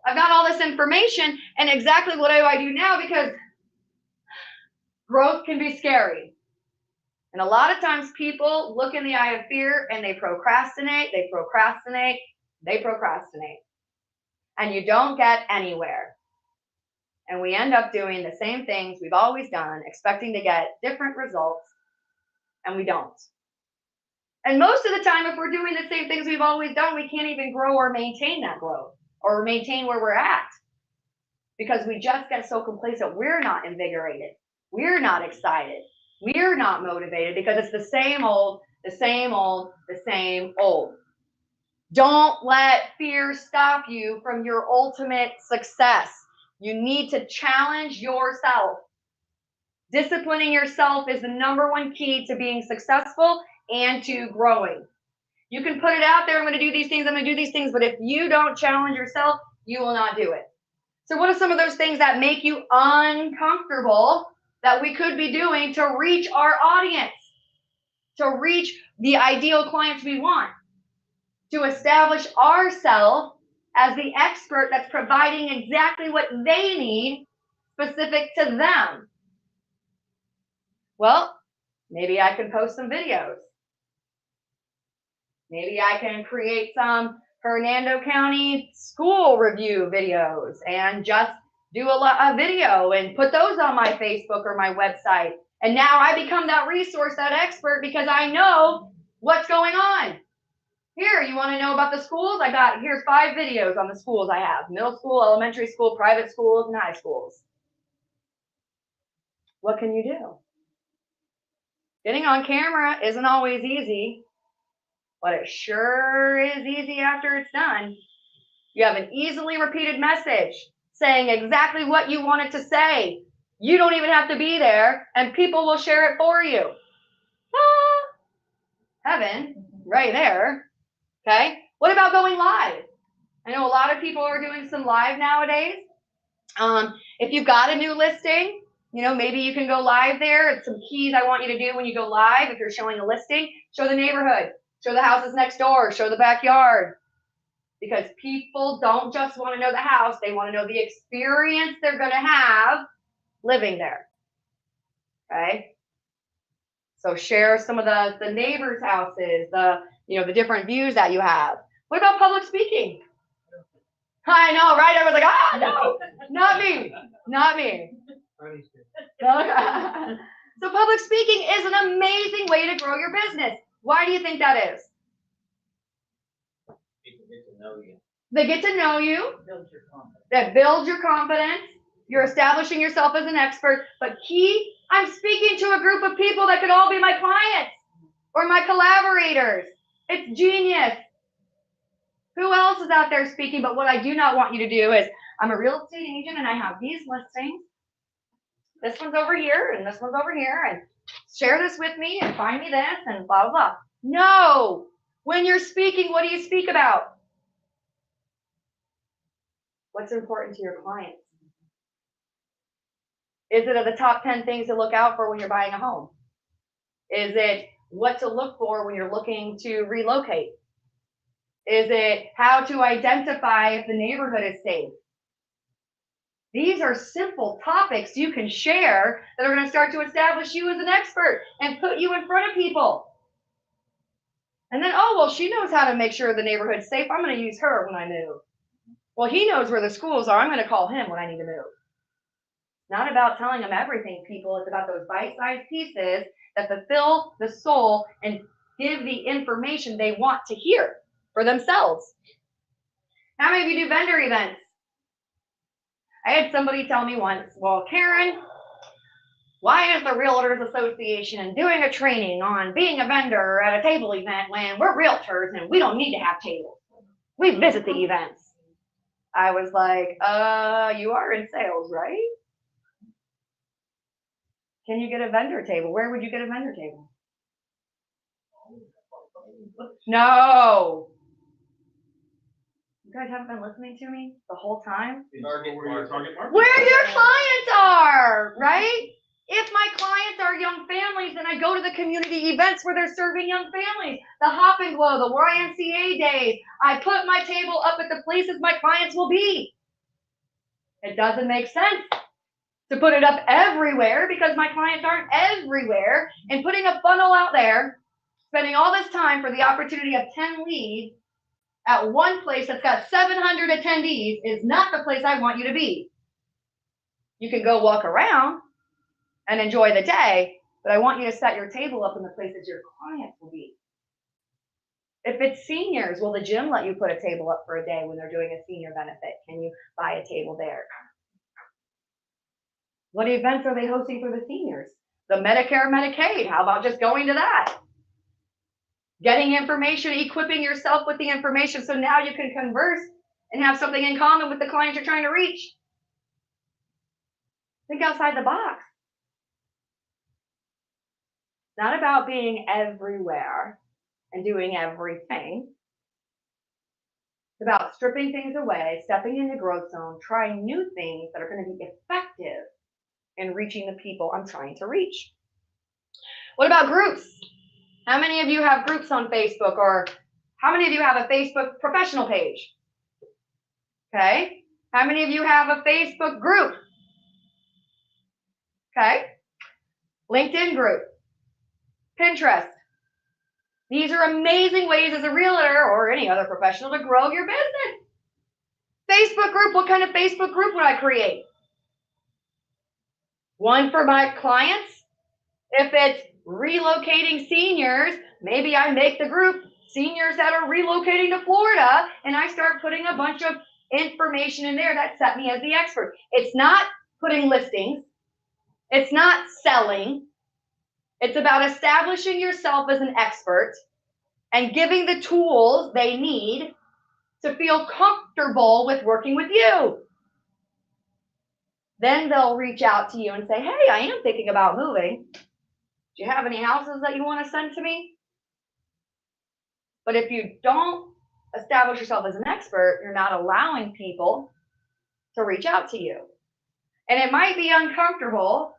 I've got all this information, and exactly what do I do now? Because growth can be scary. And a lot of times people look in the eye of fear and they procrastinate, and you don't get anywhere. And we end up doing the same things we've always done, expecting to get different results, and we don't. And most of the time, if we're doing the same things we've always done, we can't even grow or maintain that growth or maintain where we're at because we just get so complacent. We're not invigorated. We're not excited. We're not motivated because it's the same old, the same old, the same old. Don't let fear stop you from your ultimate success. You need to challenge yourself. Disciplining yourself is the #1 key to being successful and to growing. You can put it out there, I'm going to do these things, I'm going to do these things, but if you don't challenge yourself, you will not do it. So what are some of those things that make you uncomfortable that we could be doing to reach our audience, to reach the ideal clients we want, to establish ourselves as the expert that's providing exactly what they need specific to them? Well, maybe I can post some videos. Maybe I can create some Hernando County school review videos and just do a video and put those on my Facebook or my website. And now I become that resource, that expert, because I know what's going on. Here, you want to know about the schools? Here's 5 videos on the schools I have. Middle school, elementary school, private schools, and high schools. What can you do? Getting on camera isn't always easy, but it sure is easy after it's done. You have an easily repeated message saying exactly what you want it to say. You don't even have to be there, and people will share it for you. Ah, heaven, right there. Okay? What about going live? I know a lot of people are doing some live nowadays. If you've got a new listing, maybe you can go live there. It's some keys I want you to do when you go live. If you're showing a listing, show the neighborhood, show the houses next door, show the backyard. Because people don't just want to know the house, they want to know the experience they're going to have living there. Okay? So share some of the neighbors' houses, the different views that you have. What about public speaking? I know, right? I was like, no, not me, not me. So public speaking is an amazing way to grow your business. Why do you think that is? People get to know you. They get to know you. Build your confidence. That builds your confidence. You're establishing yourself as an expert. But key, I'm speaking to a group of people that could all be my clients or my collaborators. It's genius. Who else is out there speaking? But what I do not want you to do is, I'm a real estate agent and I have these listings. This one's over here and this one's over here, and share this with me and find me this and blah, blah, blah. No. When you're speaking, what do you speak about? What's important to your clients? Is it the top 10 things to look out for when you're buying a home? Is it what to look for when you're looking to relocate? Is it how to identify if the neighborhood is safe? These are simple topics you can share that are going to start to establish you as an expert and put you in front of people. And then, oh, well, she knows how to make sure the neighborhood's safe. I'm going to use her when I move. Well, he knows where the schools are. I'm going to call him when I need to move. Not about telling them everything, people. It's about those bite-sized pieces that fulfill the soul and give the information they want to hear for themselves. How many of you do vendor events? I had somebody tell me once, well, Karen, why is the Realtors Association doing a training on being a vendor at a table event when we're realtors and we don't need to have tables? We visit the events. I was like, you are in sales, right? Can you get a vendor table? Where would you get a vendor table? No. You guys haven't been listening to me the whole time? Target market. Where your clients are, right? If my clients are young families, then I go to the community events where they're serving young families. The Hop and Glow, the YMCA days. I put my table up at the places my clients will be. It doesn't make sense to put it up everywhere because my clients aren't everywhere, and putting a funnel out there, spending all this time for the opportunity of 10 leads at one place that's got 700 attendees is not the place I want you to be. You can go walk around and enjoy the day, but I want you to set your table up in the places your clients will be. If it's seniors, will the gym let you put a table up for a day when they're doing a senior benefit? Can you buy a table there? What events are they hosting for the seniors? The Medicare, Medicaid, how about just going to that? Getting information, equipping yourself with the information so now you can converse and have something in common with the client you're trying to reach. Think outside the box. It's not about being everywhere and doing everything. It's about stripping things away, stepping in the growth zone, trying new things that are going to be effective in reaching the people I'm trying to reach. What about groups? How many of you have groups on Facebook, or how many of you have a Facebook professional page? Okay. How many of you have a Facebook group? Okay. LinkedIn group, Pinterest. These are amazing ways as a realtor or any other professional to grow your business. Facebook group, what kind of Facebook group would I create? One for my clients. If it's relocating seniors, maybe I make the group seniors that are relocating to Florida, and I start putting a bunch of information in there that set me as the expert. It's not putting listings. It's not selling. It's about establishing yourself as an expert and giving the tools they need to feel comfortable with working with you. Then they'll reach out to you and say, hey, I am thinking about moving. Do you have any houses that you want to send to me? But if you don't establish yourself as an expert, you're not allowing people to reach out to you. And it might be uncomfortable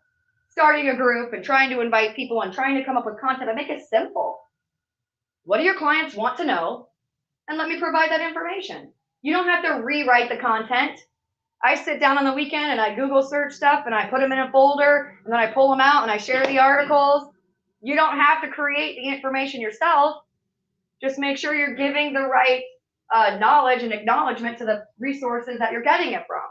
starting a group and trying to invite people and trying to come up with content, but make it simple. What do your clients want to know? And let me provide that information. You don't have to rewrite the content. I sit down on the weekend and I Google search stuff and I put them in a folder and then I pull them out and I share the articles. You don't have to create the information yourself. Just make sure you're giving the right knowledge and acknowledgement to the resources that you're getting it from,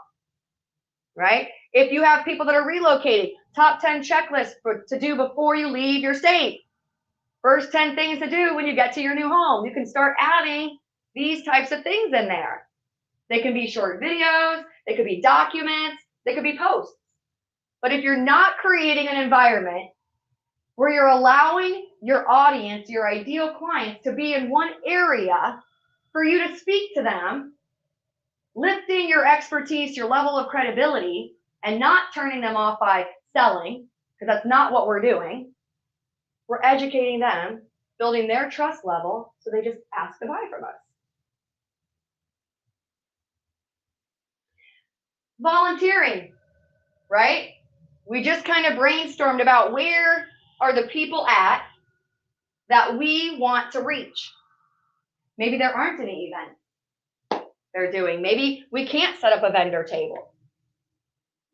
right? If you have people that are relocating, top 10 checklists to do before you leave your state. First 10 things to do when you get to your new home. You can start adding these types of things in there. They can be short videos, they could be documents, they could be posts. But if you're not creating an environment where you're allowing your audience, your ideal clients, to be in one area for you to speak to them, lifting your expertise, your level of credibility, and not turning them off by selling, because that's not what we're doing. We're educating them, building their trust level, so they just ask to buy from us. Volunteering, right? We just kind of brainstormed about where are the people at that we want to reach. Maybe there aren't any events they're doing. Maybe we can't set up a vendor table.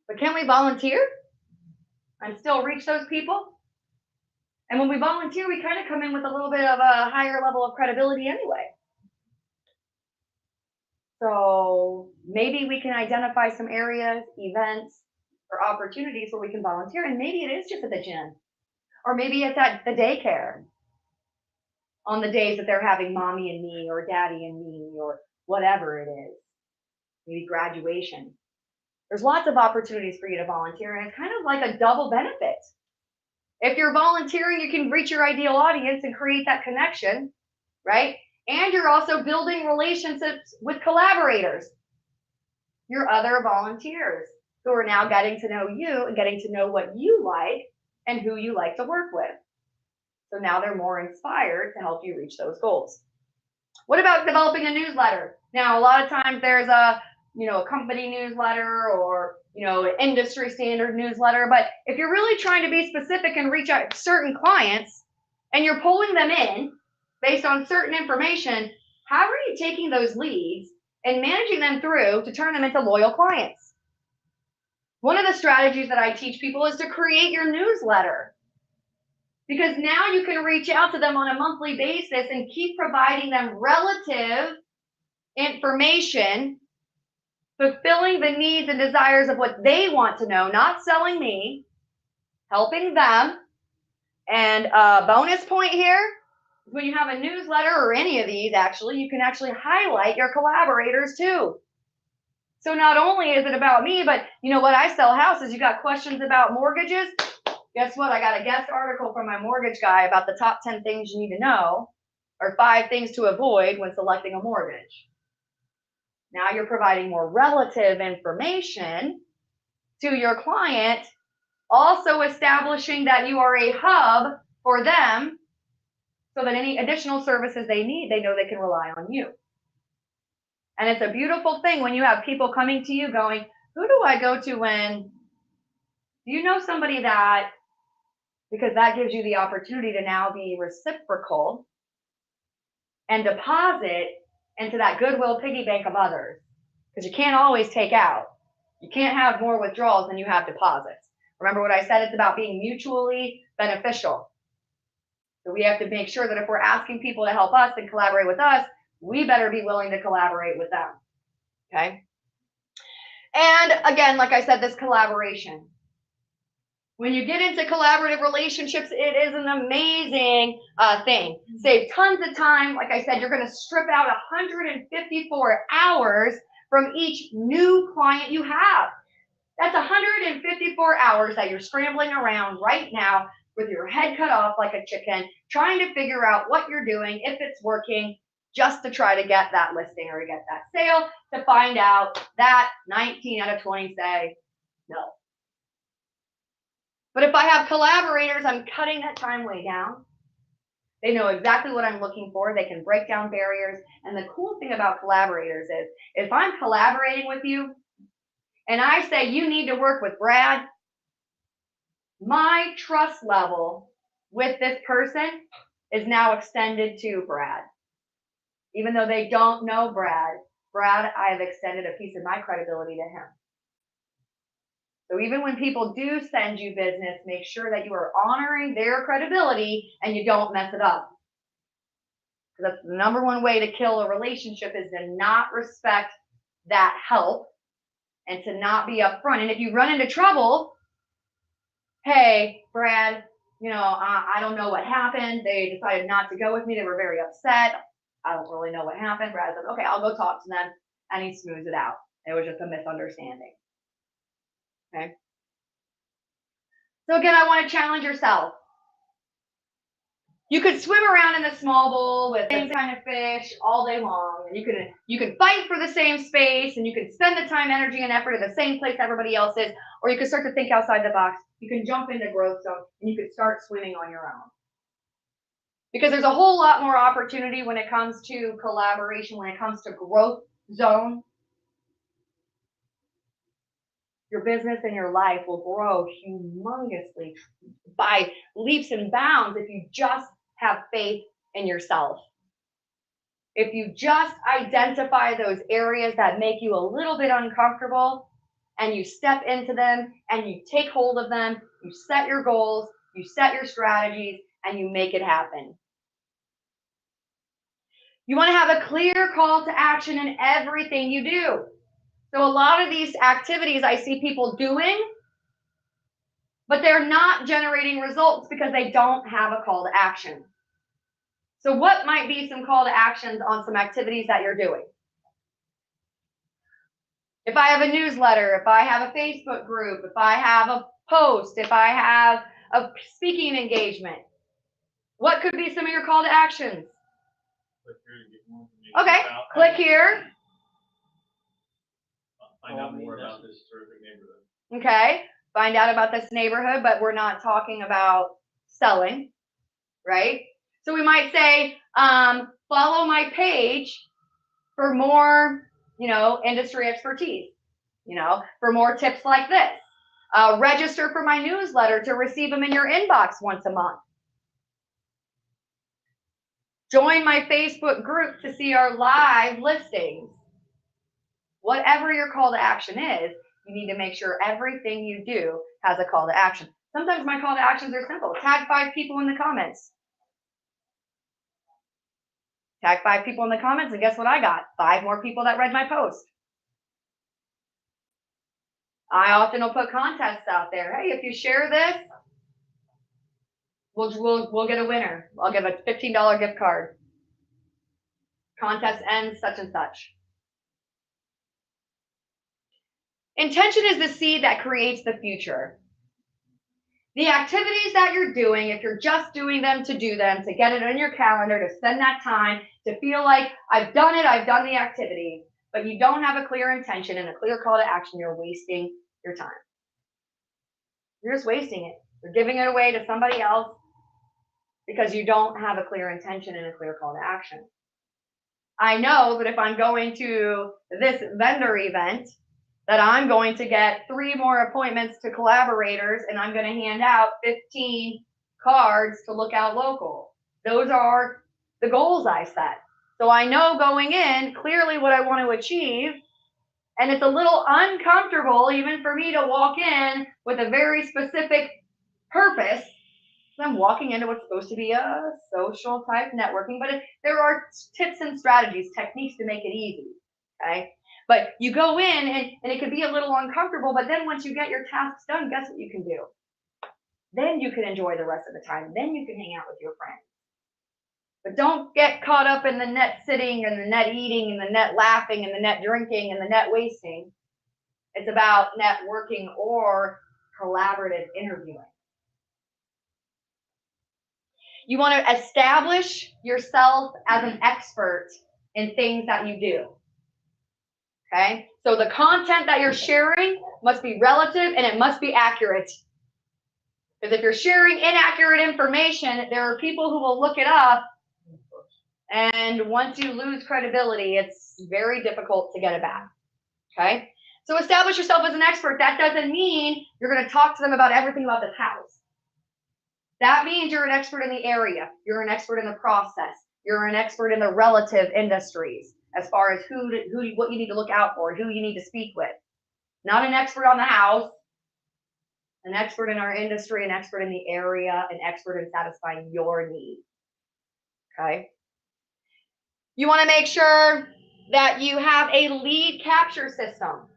But can we volunteer and still reach those people? And when we volunteer, we kind of come in with a little bit of a higher level of credibility anyway. So maybe we can identify some areas, events, or opportunities where we can volunteer. And maybe it is just at the gym. Or maybe it's at the daycare on the days that they're having mommy and me or daddy and me or whatever it is. Maybe graduation. There's lots of opportunities for you to volunteer, and it's kind of like a double benefit. If you're volunteering, you can reach your ideal audience and create that connection, right? And you're also building relationships with collaborators, your other volunteers, who are now getting to know you and getting to know what you like and who you like to work with. So now they're more inspired to help you reach those goals. What about developing a newsletter? Now, a lot of times there's a company newsletter or, an industry standard newsletter. But if you're really trying to be specific and reach out to certain clients and you're pulling them in based on certain information, how are you taking those leads and managing them through to turn them into loyal clients? One of the strategies that I teach people is to create your newsletter, because now you can reach out to them on a monthly basis and keep providing them relative information, fulfilling the needs and desires of what they want to know, not selling me, helping them. And a bonus point here, when you have a newsletter or any of these, actually, you can actually highlight your collaborators too. So not only is it about me, but what I sell houses, you got questions about mortgages. Guess what? I got a guest article from my mortgage guy about the top 10 things you need to know, or 5 things to avoid when selecting a mortgage. Now you're providing more relative information to your client, also establishing that you are a hub for them so that any additional services they need, they know they can rely on you. And it's a beautiful thing when you have people coming to you going, who do I go to when, do you know somebody that, because that gives you the opportunity to now be reciprocal and deposit into that goodwill piggy bank of others. because you can't always take out. You can't have more withdrawals than you have deposits. Remember what I said? It's about being mutually beneficial. So we have to make sure that if we're asking people to help us and collaborate with us, we better be willing to collaborate with them. Okay? And again, like I said, this collaboration. When you get into collaborative relationships, it is an amazing thing. Save tons of time. Like I said, you're going to strip out 154 hours from each new client you have. That's 154 hours that you're scrambling around right now with your head cut off like a chicken, trying to figure out what you're doing, if it's working, just to try to get that listing or to get that sale, to find out that 19 out of 20 say no. But if I have collaborators, I'm cutting that time way down. They know exactly what I'm looking for. They can break down barriers. And the cool thing about collaborators is if I'm collaborating with you and I say you need to work with Brad, my trust level with this person is now extended to Brad. Even though they don't know Brad, I have extended a piece of my credibility to him. So even when people do send you business, make sure that you are honoring their credibility and you don't mess it up. Because that's the number one way to kill a relationship, is to not respect that help and to not be upfront. And if you run into trouble, hey, Brad, I don't know what happened. They decided not to go with me. They were very upset. I don't really know what happened. Brad said, okay, I'll go talk to them. And he smooths it out. It was just a misunderstanding. Okay. So again, I want to challenge yourself. You could swim around in the small bowl with the same kind of fish all day long. And you can fight for the same space, and you can spend the time, energy, and effort at the same place everybody else is, or you can start to think outside the box. You can jump into growth zone, and you can start swimming on your own. Because there's a whole lot more opportunity when it comes to collaboration, when it comes to growth zone. Your business and your life will grow humongously by leaps and bounds if you just have faith in yourself. If you just identify those areas that make you a little bit uncomfortable and you step into them and you take hold of them, you set your goals, you set your strategies, and you make it happen. You want to have a clear call to action in everything you do. So a lot of these activities I see people doing, but they're not generating results because they don't have a call to action. So what might be some call to actions on some activities that you're doing? If I have a newsletter, if I have a Facebook group, if I have a post, if I have a speaking engagement, what could be some of your call to actions? Okay, click here. Find out more about this terrific neighborhood. Okay, find out about this neighborhood, but we're not talking about selling, right? So we might say, follow my page for more, industry expertise, for more tips like this. Register for my newsletter to receive them in your inbox once a month. Join my Facebook group to see our live listings. Whatever your call to action is, you need to make sure everything you do has a call to action. Sometimes my call to actions are simple. Tag 5 people in the comments. Tag 5 people in the comments, and guess what I got? 5 more people that read my post. I often will put contests out there. Hey, if you share this, we'll get a winner. I'll give a $15 gift card. Contest ends such and such. Intention is the seed that creates the future. The activities that you're doing, if you're just doing them to do them, to get it on your calendar, to spend that time, to feel like I've done it, I've done the activity, but you don't have a clear intention and a clear call to action, you're wasting your time. You're just wasting it. You're giving it away to somebody else because you don't have a clear intention and a clear call to action. I know that if I'm going to this vendor event, that I'm going to get 3 more appointments to collaborators, and I'm going to hand out 15 cards to look out local. Those are the goals I set. So I know going in clearly what I want to achieve, And it's a little uncomfortable even for me to walk in with a very specific purpose. I'm walking into what's supposed to be a social type networking, but there are tips and strategies, techniques to make it easy, okay? But you go in and it can be a little uncomfortable, but then once you get your tasks done, guess what you can do? Then you can enjoy the rest of the time. Then you can hang out with your friends. But don't get caught up in the net sitting and the net eating and the net laughing and the net drinking and the net wasting. It's about networking or collaborative interviewing. You want to establish yourself as an expert in things that you do. Okay? So the content that you're sharing must be relative and it must be accurate. Because if you're sharing inaccurate information, there are people who will look it up, and once you lose credibility, it's very difficult to get it back. Okay? So establish yourself as an expert. That doesn't mean you're going to talk to them about everything about this house. That means you're an expert in the area. You're an expert in the process. You're an expert in the relative industries as far as what you need to look out for, who you need to speak with. Not an expert on the house, an expert in our industry, an expert in the area, an expert in satisfying your needs. Okay? You want to make sure that you have a lead capture system.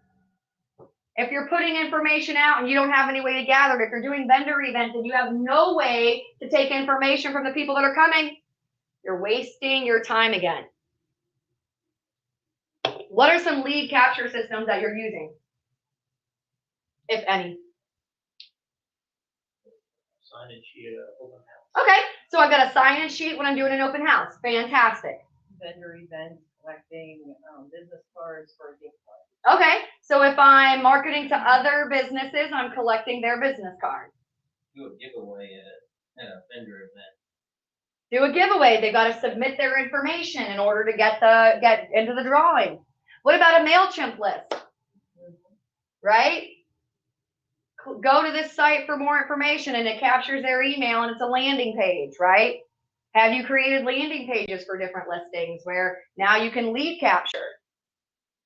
If you're putting information out and you don't have any way to gather it, if you're doing vendor events and you have no way to take information from the people that are coming, you're wasting your time again. What are some lead capture systems that you're using, if any? Sign-in sheet, open house. Okay, so I've got a sign-in sheet when I'm doing an open house. Fantastic. Vendor events, collecting business cards for a gift card. Okay, so if I'm marketing to other businesses, I'm collecting their business cards. Do a giveaway at a vendor event. Do a giveaway. They've got to submit their information in order to get into the drawing. What about a MailChimp list? Right? Go to this site for more information and it captures their email and it's a landing page, right? Have you created landing pages for different listings where now you can lead capture?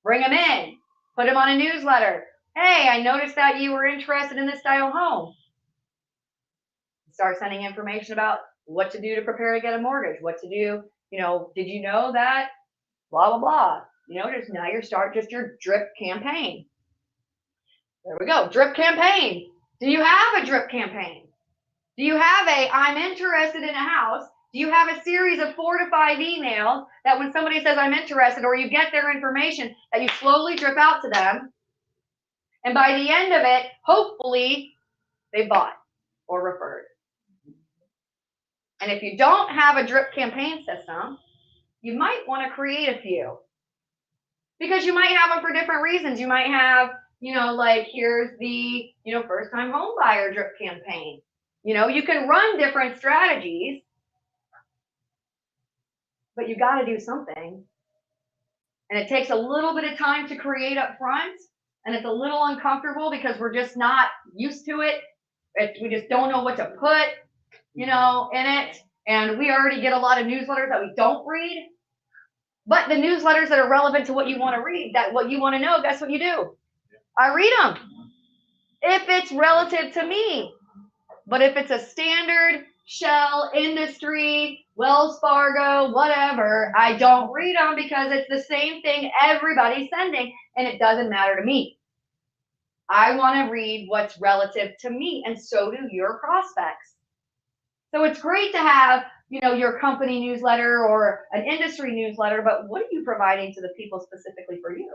Bring them in. Put them on a newsletter. Hey, I noticed that you were interested in this style home. Start sending information about what to do to prepare to get a mortgage, what to do, did you know that, blah, blah, blah. Just now your drip campaign. There we go, drip campaign. Do you have a drip campaign? Do you have I'm interested in a house? Do you have a series of 4 to 5 emails that when somebody says I'm interested or you get their information that you slowly drip out to them, and by the end of it, hopefully they bought or referred. And if you don't have a drip campaign system, you might want to create a few. Because you might have them for different reasons. You might have, here's the, first time home buyer drip campaign. You can run different strategies, but you got to do something. And it takes a little bit of time to create up front. And it's a little uncomfortable because we're just not used to it. We just don't know what to put, in it. And we already get a lot of newsletters that we don't read. But the newsletters that are relevant to what you want to read, what you want to know, guess what you do? I read them. If it's relative to me. But if it's a standard Shell, industry, Wells Fargo, whatever, I don't read them because it's the same thing everybody's sending and it doesn't matter to me. I want to read what's relative to me, and so do your prospects. So it's great to have, your company newsletter or an industry newsletter, but what are you providing to the people specifically for you?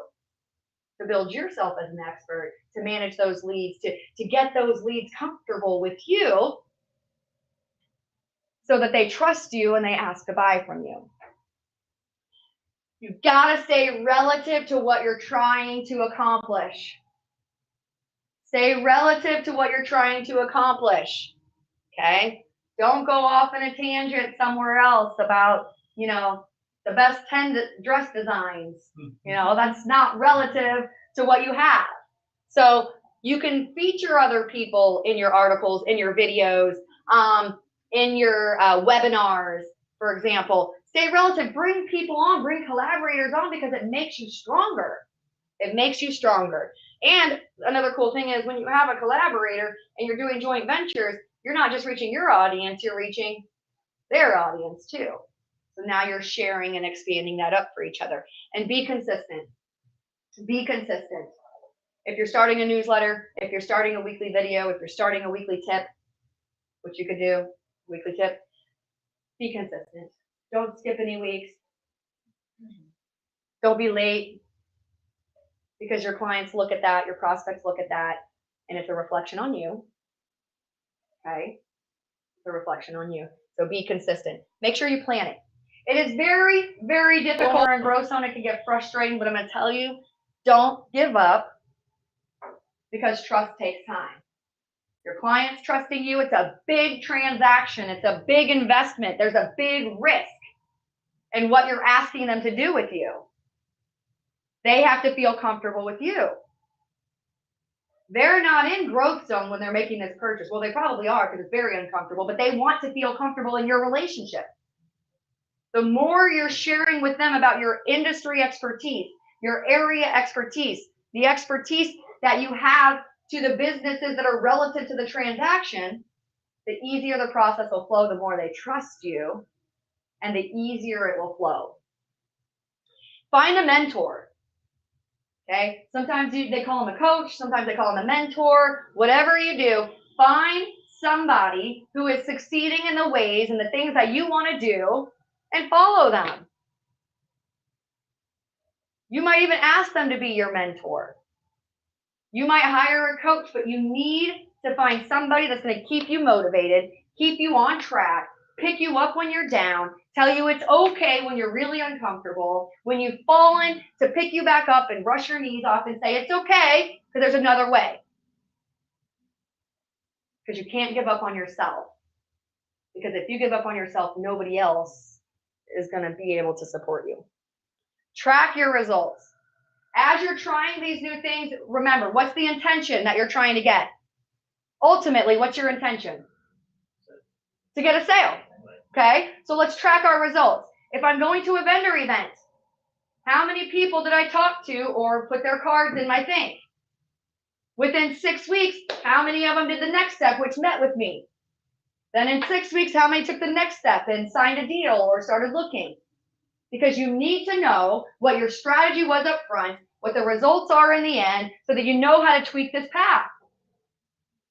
To build yourself as an expert, to manage those leads, to get those leads comfortable with you so that they trust you and they ask to buy from you. You've got to stay relative to what you're trying to accomplish. Stay relative to what you're trying to accomplish, okay? Don't go off in a tangent somewhere else about, the best 10 dress designs. That's not relative to what you have. So you can feature other people in your articles, in your videos, in your webinars, for example. Stay relative. Bring people on. Bring collaborators on because it makes you stronger. It makes you stronger. And another cool thing is when you have a collaborator and you're doing joint ventures, you're not just reaching your audience, you're reaching their audience too. So now you're sharing and expanding that up for each other. And be consistent. Be consistent. If you're starting a newsletter, if you're starting a weekly video, if you're starting a weekly tip, which you could do, weekly tip, be consistent. Don't skip any weeks. Don't be late, because your clients look at that, your prospects look at that, and it's a reflection on you. Okay? It's a reflection on you. So be consistent. Make sure you plan it. It is very, very difficult and gross on it can get frustrating, but I'm going to tell you, don't give up, because trust takes time. Your client's trusting you. It's a big transaction. It's a big investment. There's a big risk in what you're asking them to do with you. They have to feel comfortable with you. They're not in growth zone when they're making this purchase. Well, they probably are, because it's very uncomfortable, but they want to feel comfortable in your relationship. The more you're sharing with them about your industry expertise, your area expertise, the expertise that you have to the businesses that are relative to the transaction, the easier the process will flow, the more they trust you, and the easier it will flow. Find a mentor. Okay? Sometimes they call them a coach, sometimes they call them a mentor. Whatever you do, find somebody who is succeeding in the ways and the things that you want to do and follow them. You might even ask them to be your mentor. You might hire a coach, but you need to find somebody that's going to keep you motivated, keep you on track, pick you up when you're down, tell you it's okay when you're really uncomfortable, when you've fallen, to pick you back up and brush your knees off and say it's okay, because there's another way. Because you can't give up on yourself. Because if you give up on yourself, nobody else is going to be able to support you. Track your results. As you're trying these new things, remember, what's the intention that you're trying to get? Ultimately, what's your intention? To get a sale. Okay? So let's track our results. If I'm going to a vendor event, how many people did I talk to or put their cards in my thing? Within 6 weeks, how many of them did the next step, which met with me? Then in 6 weeks, how many took the next step and signed a deal or started looking? Because you need to know what your strategy was up front, what the results are in the end, so that you know how to tweak this path.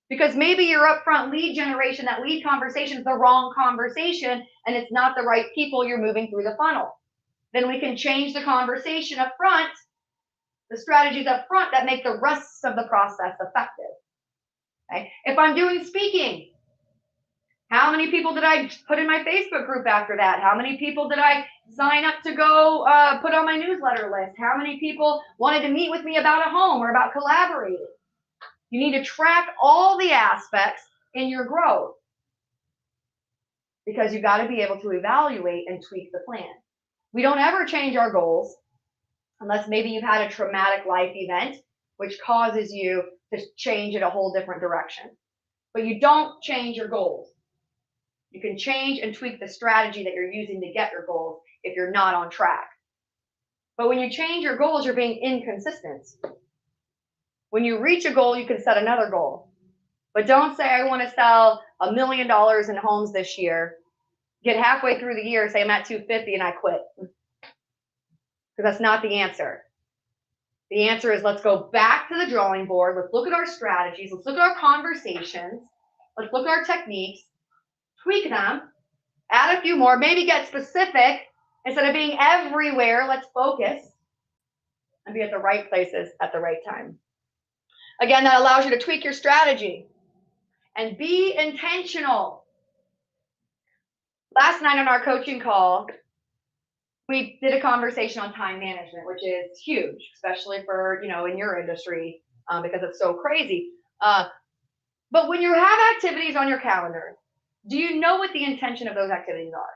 Because maybe your upfront lead generation, that lead conversation is the wrong conversation, and it's not the right people you're moving through the funnel. Then we can change the conversation up front, the strategies up front that make the rest of the process effective. Okay? If I'm doing speaking, how many people did I put in my Facebook group after that? How many people did I sign up to go put on my newsletter list? How many people wanted to meet with me about a home or about collaborating? You need to track all the aspects in your growth, because you've got to be able to evaluate and tweak the plan. We don't ever change our goals unless maybe you've had a traumatic life event, which causes you to change in a whole different direction. But you don't change your goals. You can change and tweak the strategy that you're using to get your goals if you're not on track. But when you change your goals, you're being inconsistent. When you reach a goal, you can set another goal. But don't say, I want to sell $1 million in homes this year. Get halfway through the year, say I'm at 250 and I quit. Because that's not the answer. The answer is, let's go back to the drawing board. Let's look at our strategies. Let's look at our conversations. Let's look at our techniques. Tweak them, add a few more, maybe get specific. Instead of being everywhere, let's focus and be at the right places at the right time. Again, that allows you to tweak your strategy and be intentional. Last night on our coaching call, we did a conversation on time management, which is huge, especially for, in your industry, because it's so crazy. But when you have activities on your calendar, do you know what the intention of those activities are?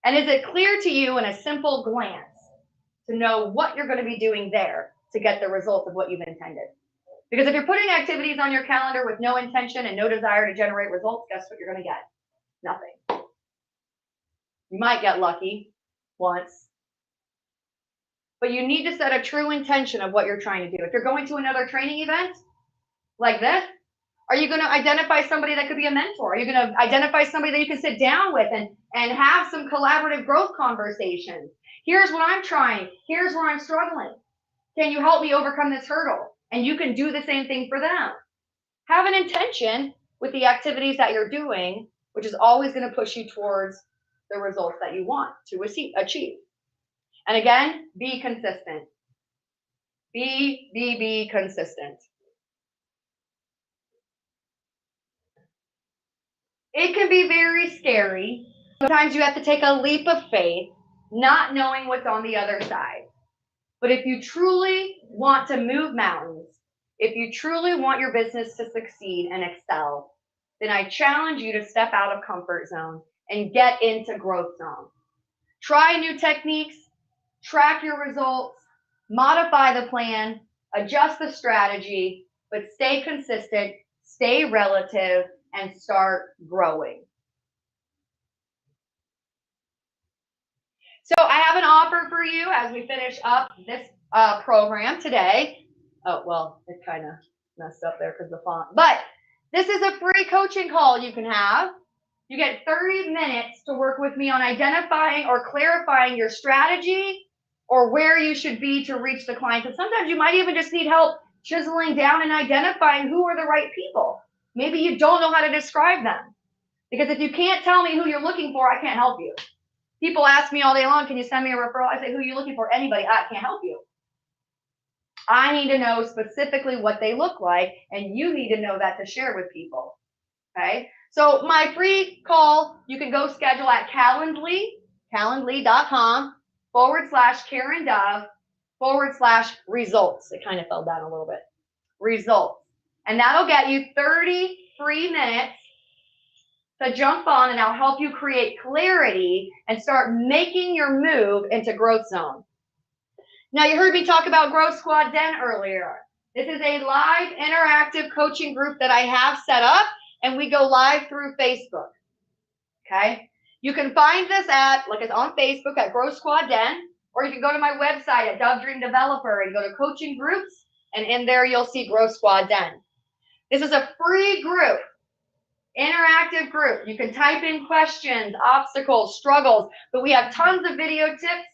And is it clear to you in a simple glance to know what you're going to be doing there to get the results of what you've intended? Because if you're putting activities on your calendar with no intention and no desire to generate results, guess what you're going to get? Nothing. You might get lucky once, but you need to set a true intention of what you're trying to do. If you're going to another training event like this, are you going to identify somebody that could be a mentor? Are you going to identify somebody that you can sit down with and have some collaborative growth conversations? Here's what I'm trying. Here's where I'm struggling. Can you help me overcome this hurdle? And you can do the same thing for them. Have an intention with the activities that you're doing, which is always going to push you towards the results that you want to achieve. And again, be consistent. Be consistent. It can be very scary. Sometimes you have to take a leap of faith, not knowing what's on the other side. But if you truly want to move mountains, if you truly want your business to succeed and excel, then I challenge you to step out of comfort zone and get into growth zone. Try new techniques, track your results, modify the plan, adjust the strategy, but stay consistent, stay relative, and start growing. So I have an offer for you as we finish up this program today. Oh, well, it kind of messed up there because of the font. But this is a free coaching call you can have. You get 30 minutes to work with me on identifying or clarifying your strategy or where you should be to reach the clients. And sometimes you might even just need help chiseling down and identifying who are the right people. Maybe you don't know how to describe them. Because if you can't tell me who you're looking for, I can't help you. People ask me all day long, can you send me a referral? I say, who are you looking for? Anybody. I can't help you. I need to know specifically what they look like, and you need to know that to share with people. Okay? So my free call, you can go schedule at calendly.com/Karen Dove/results. It kind of fell down a little bit. Results. And that'll get you 30 free minutes to jump on, and I'll help you create clarity and start making your move into growth zone. Now, you heard me talk about Growth Squad Den earlier. This is a live interactive coaching group that I have set up, and we go live through Facebook. Okay? You can find this it's on Facebook at Growth Squad Den, or you can go to my website at Dove Dream Developer and go to coaching groups, and in there you'll see Growth Squad Den. This is a free group. Interactive group. You can type in questions, obstacles, struggles, but we have tons of video tips,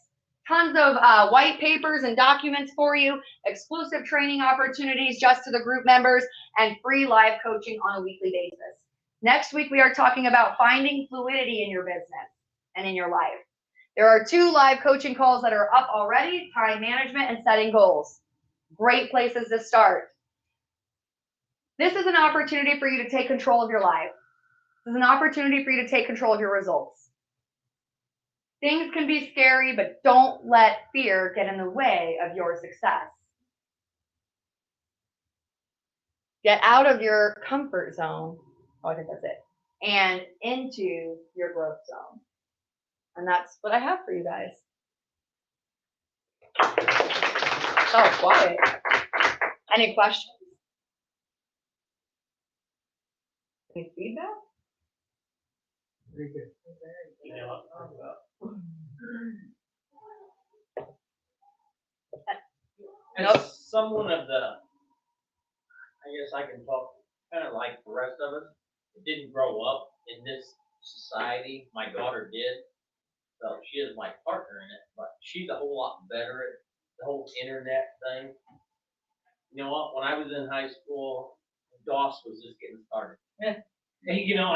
tons of white papers and documents for you, exclusive training opportunities just to the group members, and free live coaching on a weekly basis. Next week, we are talking about finding fluidity in your business and in your life. There are 2 live coaching calls that are up already, time management and setting goals. Great places to start. This is an opportunity for you to take control of your life. This is an opportunity for you to take control of your results. Things can be scary, but don't let fear get in the way of your success. Get out of your comfort zone. Oh, I think that's it. And into your growth zone. And that's what I have for you guys. So quiet. Any questions? Any feedback? Very good. You know what I'm talking about. Nope. As someone of the, I guess I can talk kind of like the rest of us, didn't grow up in this society. My daughter did. So she is my partner in it, but she's a whole lot better at the whole internet thing. You know what? When I was in high school, DOS was just getting started. You know,